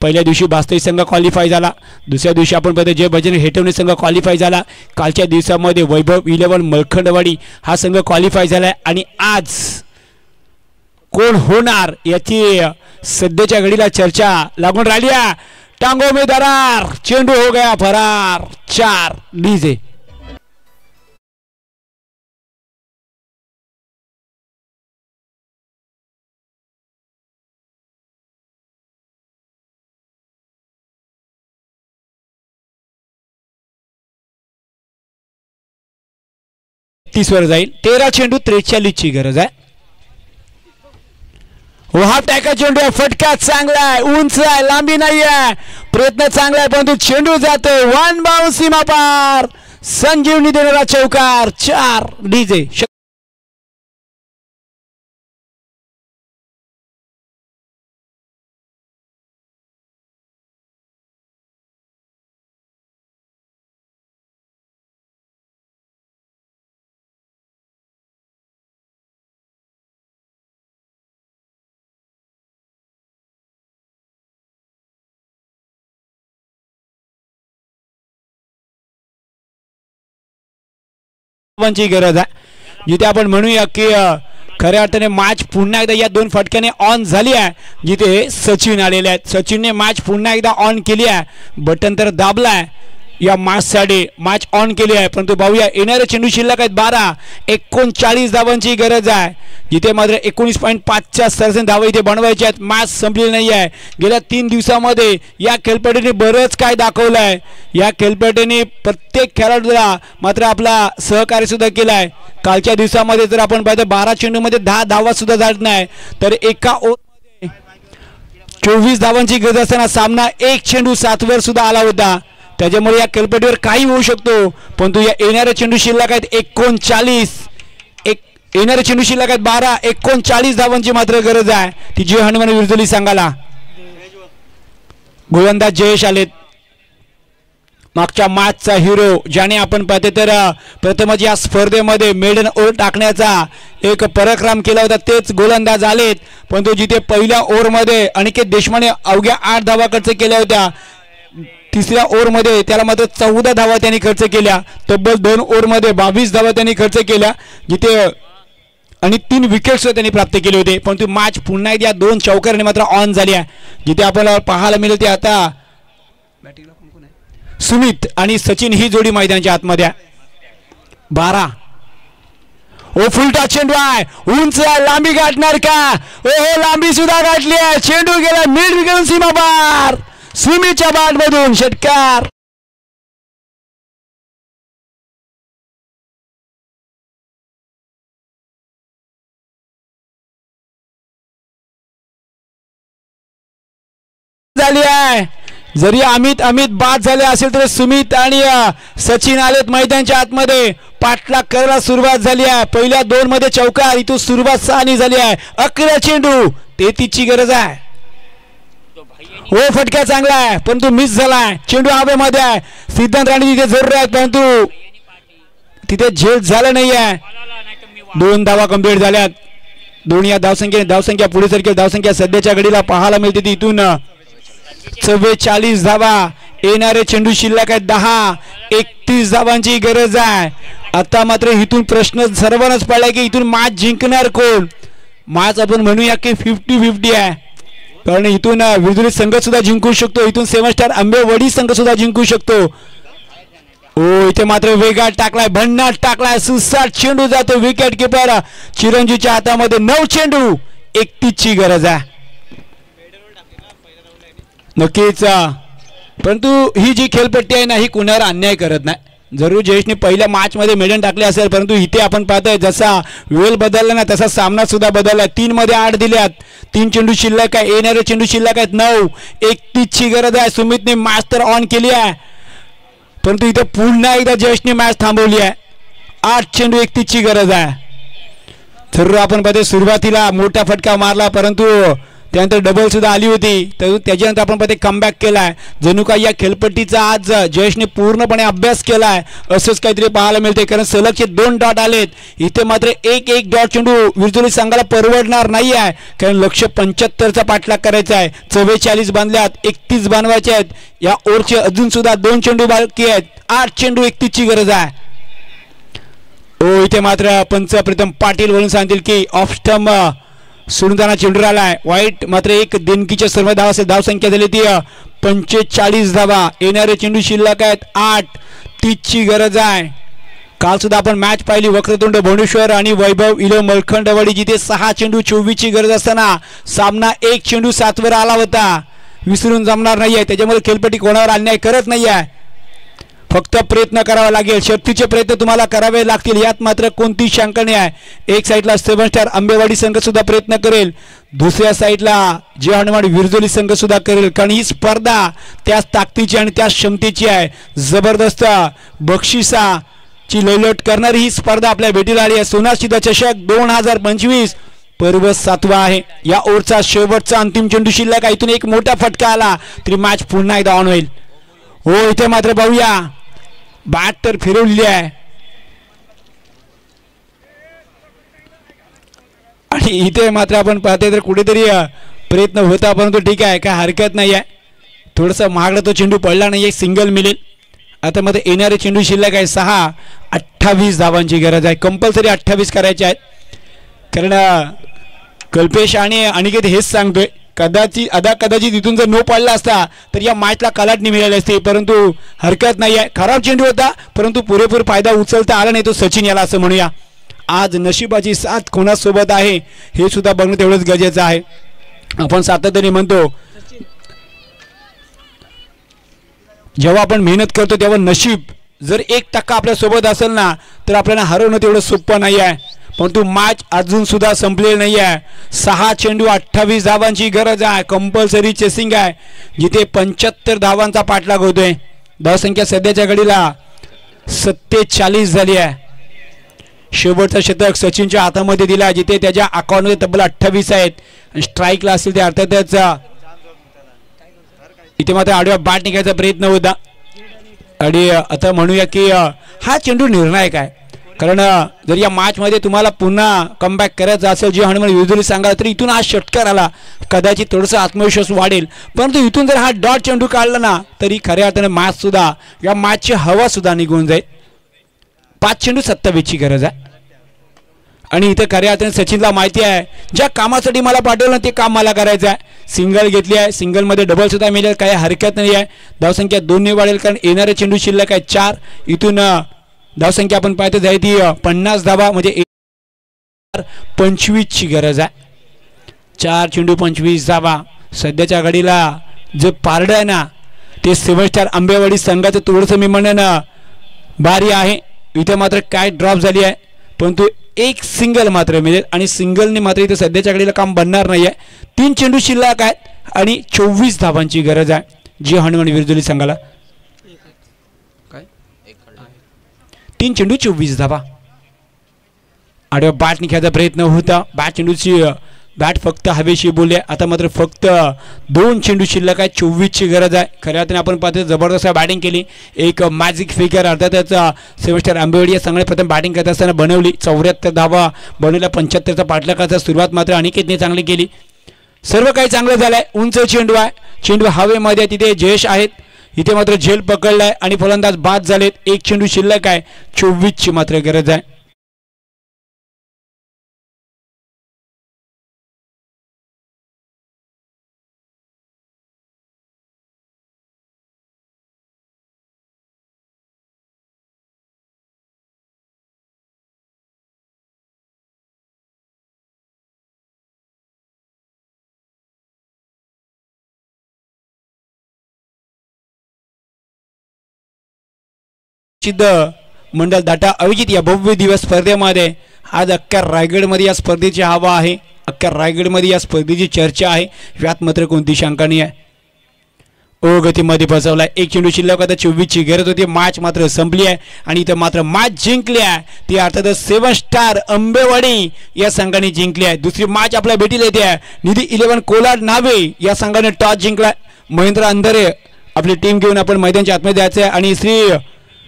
पहिल्या दिवशी वास्तविक संघ क्वालिफाय झाला. दुसऱ्या दिवशी आपण पाहतो जय भजन हेटवणे संघ क्वालिफाय झाला. कालच्या दिवसामध्ये वैभव 11 मलखंडवाडी हा संघ क्वालिफाय झाला. आणि आज कोण होणार याची सध्याच्या घडीला चर्चा लागून राहिली आहे. टांगों में दरार. चेंडू हो गया फरार. 4 डीजे वर जाईल. 13 चेंडू 43 ची गरज आहे. हा टॅका चेंडू आहे. फटका चांगला आहे. उंच आहे. लांबी नाही आहे. प्रयत्न चांगला आहे परंतु चेंडू जातो 1 बाउन्स सीमा पार. संजीवनी देणारा चौकार. 4 डीजे ची गरज आहे. जिथे आपण म्हणूया की खऱ्या अर्थाने मॅच पुन्हा एकदा या 2 फटक्याने ऑन झाली आहे. जिथे सचिन आलेले आहेत. सचिनने मॅच पुन्हा एकदा ऑन केली आहे. बटन तर दाबलाय या मॅचसाठी मॅच ऑन केली आहे, परंतु पाहूया येणारे चेंडू शिल्लक आहेत 12. 39 धावांची गरज आहे, जिथे मात्र 19.5च्या सरासरी धावा इथे बनवायच्या आहेत. मॅच संपलेली नाही आहे. गेल्या 3 दिवसामध्ये या खेळपट्टीने बरंच काय दाखवलं आहे. या खेळपट्टीने प्रत्येक खेळाडूला मात्र आपला सहकार्य सुद्धा केला आहे. कालच्या दिवसामध्ये जर आपण पाहिलं 12 चेंडूमध्ये 10 धावा सुद्धा झाल्या नाही, तर एका ओव्हरमध्ये 24 धावांची गरज असताना सामना 1 चेंडू 7 वर सुद्धा आला होता. त्याच्यामुळे या खेळपट्टीवर काही होऊ शकतो, परंतु या येणाऱ्या चेंडू शिल्लक आहेत 39. येणारे चेंडू शिल्लक आहेत 12. 39 धावांची मात्र गरज आहे. ती जय हनुमान विरुद्धली सांगाला गोलंदाज जयेश आलेत. मागच्या मॅचचा हिरो ज्याने आपण पाहते तर प्रथमच या स्पर्धेमध्ये मेडन ओव्हर टाकण्याचा एक पराक्रम केला होता, तेच गोलंदाज आलेत. परंतु जिथे पहिल्या ओव्हरमध्ये अनिकेत देशमाने अवघ्या 8 धावा खर्च केल्या होत्या, तिसऱ्या ओव्हरमध्ये त्याला मात्र 14 धावा त्यांनी खर्च केल्या. तब्बल 2 ओव्हरमध्ये 22 धावा त्यांनी खर्च केल्या, जिथे आणि 3 विकेट्स त्यांनी प्राप्त केले होते. परंतु मॅच पुन्हा एकदा 2 चौकारांनी मात्र ऑन झाली आहे. जिथे आपल्याला पाहायला मिळेल ते आता सुमित आणि सचिन ही जोडी मैदानाच्या आतमध्ये आहे. 12. ओ फुलटा चेंडू आहे, उंच लांबी गाठणार का? ओ लांबी सुद्धा गाठली आहे. चेंडू गेला मिड विकेट सीमा बार. सुमितच्या बॅट मधून षटकार. झाली आहे. जरी अमित बाद झाले असेल तर सुमित आणि सचिन आलेत मैदानाच्या आतमध्ये. पाठलाग करायला सुरुवात झाली आहे. पहिल्या 2 मध्ये चौकार, इथून सुरुवात 6 झाली आहे. 11 चेंडू 33ची गरज आहे. हो फटका चांगला आहे, परंतु मिस झालाय. चेंडू हवेमध्ये आहे. सिद्धांत राणे तिथे जरूर आहेत, परंतु तिथे झेल झालं नाही आहे. 2 धावा कंप्लीट झाल्यात. दोन्ही या धावसंख्या पुढे सरकेल. धावसंख्या सध्याच्या घडीला पाहायला मिळते ती इथून 44 धावा. येणारे चेंडू शिल्लक आहेत 10. 31 धावांची गरज आहे. आता मात्र इथून प्रश्न सर्वांनाच पडला की इथून मॅच जिंकणार कोण. मॅच आपण म्हणूया की 50-50 आहे, कारण इथून विदुरी संघ सुद्धा जिंकू शकतो, इथून 7 स्टार आंबेवडी संघ सुद्धा जिंकू शकतो. ओ इथे मात्र वेगात टाकलाय, भन्नाट टाकलाय, सुसाट चेंडू जातो. विकेट किपर चिरंजीवच्या हातामध्ये. 9 चेंडू 31ची गरज आहे. नक्कीच, परंतु ही जी खेळपट्टी आहे ना, ही कुणावर अन्याय करत नाही. जरूर जयेशने पहिल्या मॅचमध्ये मेडन टाकले असेल, परंतु इथे आपण पाहतोय जसा वेळ बदलला ना तसा सामना सुद्धा बदलला. 3 मध्ये 8 दिल्यात. 3 चेंडू शिल्लक आहे. येणारे चेंडू शिल्लक आहेत 9. 31ची गरज आहे. सुमितने मॅच तर ऑन केली आहे, परंतु इथे पुन्हा एकदा जयेशने मॅच थांबवली आहे. 8 चेंडू 31ची गरज आहे. जरूर आपण पाहतोय सुरुवातीला मोठा फटका मारला, परंतु त्यानंतर डबल सुद्धा आली होती. तर त्याच्यानंतर आपण पाहते कमबॅक केलाय. जणू काय या खेळपट्टीचा आज जयेशने पूर्णपणे अभ्यास केलाय असंच काहीतरी पाहायला मिळते, कारण सलगचे 2 डॉट आलेत. इथे मात्र एक डॉट चेंडू विरजोली संघाला परवडणार नाही आहे, कारण लक्ष्य 75चा पाठलाग करायचा आहे. 44 बांधल्यात, 31 बांधवायचे आहेत. या ओव्हरचे अजून सुद्धा 2 चेंडू बाकी आहेत. 8 चेंडू 31ची गरज आहे. ओ इथे मात्र पंच प्रीतम पाटील वरून सांगतील की ऑफ स्टंप सोडून जाणार चेंडू आलाय. वाईट मात्र एक दिनकीच्या सर्व धावा असेल. धावसंख्या झाली ती 45 धावा. येणारे चेंडू शिल्लक आहेत 8. 30ची गरज आहे. काल सुद्धा आपण मॅच पाहिली वक्रतुंड भुवनेश्वर आणि वैभव इलो मलखंडवाडी, जिथे 6 चेंडू 24ची गरज असताना सामना 1 चेंडू 7 वर आला होता. विसरून जमणार नाहीये. त्याच्यामुळे खेळपट्टी कोणावर अन्याय करत नाहीये, फक्त प्रयत्न करावा लागेल. शक्तीचे प्रयत्न तुम्हाला करावे लागतील, यात मात्र कोणतीही शंका नाही आहे. एक साईडला 7 स्टार आंबेवाडी संघ सुद्धा प्रयत्न करेल, दुसऱ्या साईडला जे हनुमान विरजोली संघ सुद्धा करेल, कारण ही स्पर्धा त्याच ताकदीची आणि त्याच क्षमतेची आहे. जबरदस्त बक्षिसाची लयलट करणारी ही स्पर्धा आपल्या भेटीला आली आहे. सोनारशिदा चषक 2025 पर्व 7वा आहे. या ओव्हरचा शेवटचा अंतिम चेंडू शिल्लक आहे. इथून एक मोठा फटका आला तरी मॅच पुन्हा एकदा ऑन होईल. हो इथे मात्र पाहूया बॅट तर फिरवलेली आहे आणि इथे मात्र आपण पाहते तर कुठेतरी प्रयत्न होता, परंतु ठीक आहे, काय हरकत नाही आहे. थोडंसं महागडा तो चेंडू पडला नाही, एक सिंगल मिळेल. आता मध्ये येणारे चेंडू शिल्लक आहे 6. 28 धावांची गरज आहे. कंपल्सरी 28 करायचे आहेत, कारण कल्पेश आणि अनिकेत हेच सांगतोय कदाचित इथून जर नो पाडला असता तर या मॅचला कलाटणी मिळाली असती, परंतु हरकत नाही आहे. खराब चेंडू होता परंतु पुरेपूर फायदा उचलता आला नाही तो सचिन याला असं म्हणूया. आज नशिबाची साथ कोणासोबत आहे हे सुद्धा बघणं तेवढंच गरजेचं आहे. आपण सातत्याने म्हणतो जेव्हा आपण मेहनत करतो तेव्हा नशीब जर 1% आपल्यासोबत असेल ना तर आपल्याला हरवणं तेवढं सोपं नाही आहे. परंतु मॅच अजून सुद्धा संपलेली नाही आहे. 6 चेंडू 28 धावांची गरज आहे. कंपल्सरी चेसिंग आहे जिथे 75 धावांचा पाठलाग होतोय. धावसंख्या सध्याच्या घडीला 47 झाली आहे. शेवटचं शतक सचिनच्या हातामध्ये दिला जिथे त्याच्या अकाउंटमध्ये तब्बल 28 आहेत. स्ट्राईकला असतील ते अर्थातच इथे मात्र आडव्या बॅट निघायचा प्रयत्न होता. आणि आता म्हणूया की हा चेंडू निर्णायक आहे. कारण जर या मॅचमध्ये तुम्हाला पुन्हा कमबॅक करायचं असेल जे हनुमान युजली सांगा तर इथून हा षटकार आला कदाचित थोडासा आत्मविश्वास वाढेल. परंतु इथून जर हा डॉट चेंडू काढला ना तरी खऱ्या अर्थाने मॅच सुद्धा या मॅचची हवा सुद्धा निघून जाईल. 5 चेंडू 27ची गरज आहे. आणि इथे खऱ्या अर्थाने सचिनला माहिती आहे ज्या कामासाठी मला पाठवलं ते काम मला करायचं आहे. सिंगल घेतली आहे, सिंगलमध्ये डबल सुद्धा मिळेल, काही हरकत नाही आहे. धावसंख्या 2 वाढेल कारण येणारे चेंडू शिल्लक आहे 4. इथून धावसंख्या आपण पाहतो जाय ती 50 धावा म्हणजे 25ची गरज आहे. 4 चेंडू 25 धावा. सध्याच्या घडीला जे पारडं आहे ना ते 7 स्टार आंबेवाडी संघाचं थोडंसं मी म्हणेन भारी आहे. इथे मात्र काय ड्रॉप झाली आहे परंतु एक सिंगल मात्र मिळेल आणि सिंगलने मात्र इथे सध्याच्या घडीला काम बनणार नाही आहे. 3 चेंडू शिल्लक आहेत आणि 24 धावांची गरज आहे जी हनुमान विरुद्धली संघाला. 3 चेंडू 24 धावा. आडव्या बॅट निघायचा प्रयत्न होता. चेंडूची बॅट फक्त हवेशी बोलले. आता मात्र फक्त 2 चेंडू शिल्लक आहे. 24ची गरज आहे. खऱ्या अर्थाने आपण पाहतो जबरदस्त बॅटिंग केली. एक मॅजिक फिगर अर्थातच 7 स्टार आंबेवाडी या संघाने प्रथम बॅटिंग करत असताना बनवली. 74 धावा बनवल्या. 75चा पाठलागाचा सुरुवात मात्र अनिकेतने चांगली केली. सर्व काही चांगलं झालंय. उंच चेंडू आहे. चेंडू हवेमध्ये तिथे जयेश आहेत. इथे मात्र झेल पकडलाय आणि फलंदाज बाद झालेत. 1 चेंडू शिल्लक आहे. 24ची मात्र गरज आहे. मंडल दाटा आयोजित या भव्य दिवस स्पर्धेमध्ये आज अख्ख्या रायगडमध्ये या स्पर्धेची हवा आहे. अख्ख्या रायगडमध्ये या स्पर्धेची चर्चा आहे. यात मात्र कोणती शंका नाही आहे. गतीमध्ये फसवलाय. 1 चेंडू शिल्लक आता 24ची गरज होती. मॅच मात्र संपली आहे आणि इथं मात्र मॅच जिंकली आहे ती अर्थातच 7 स्टार आंबेवाडी या संघाने जिंकली आहे. दुसरी मॅच आपल्या भेटीला येते आहे. निधी 11 कोलाड नावे या संघाने टॉस जिंकला. महेंद्र अंधारे आपली टीम घेऊन आपण मैदानाच्या आतमध्ये जायचं आहे आणि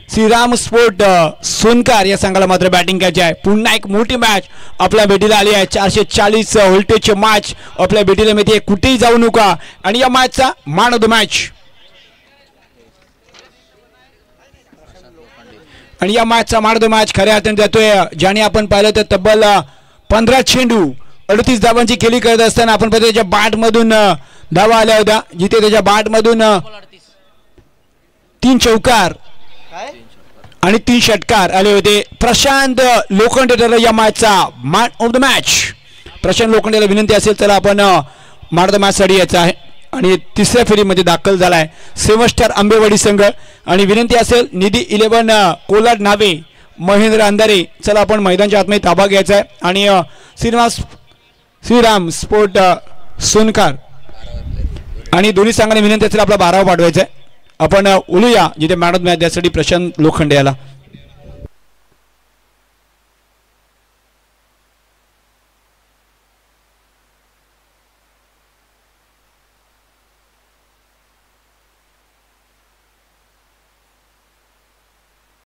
श्रीराम स्पोर्ट सोनकार या संघाला मात्र बॅटिंग करायची आहे. पुन्हा एक मोठी मॅच आपल्या भेटीला आली आहे. 440 व्होल्टेजची मॅच आपल्या भेटीला मिळते. कुठेही जाऊ नका. आणि या मॅचचा मॅन ऑफ द मॅच आणि या मॅचचा मॅन ऑफ द मॅच खऱ्या अर्थाने जातोय ज्याने आपण पाहिलं तर तब्बल 15 चेंडू 38 धावांची खेळी करत असताना आपण पाहिलं त्याच्या बॅटमधून धावा आल्या होत्या जिथे त्याच्या बॅटमधून 3 चौकार आणि 3 षटकार आले होते. प्रशांत लोखंडे ठरला या मॅचचा मॅन ऑफ द मॅच. प्रशांत लोखंडेला विनंती असेल तर आपण मॅन ऑफ द मॅच साठी यायचं आहे आणि 3ऱ्या फेरीमध्ये दाखल झालाय 7 स्टार आंबेवाडी संघ. आणि विनंती असेल निधी 11 कोलाड नावे महेंद्र अंधारे. चला आपण मैदानाच्या आतमध्ये ताबा घ्यायचा आहे आणि श्रीराम स्पोर्ट सोनकार आणि दोन्ही संघाने विनंती असेल आपला 12वा पाठवायचा आहे. आपण बोलूया जिथे मॅन ऑफ द मॅच द्यासाठी प्रशांत लोखंडे याला.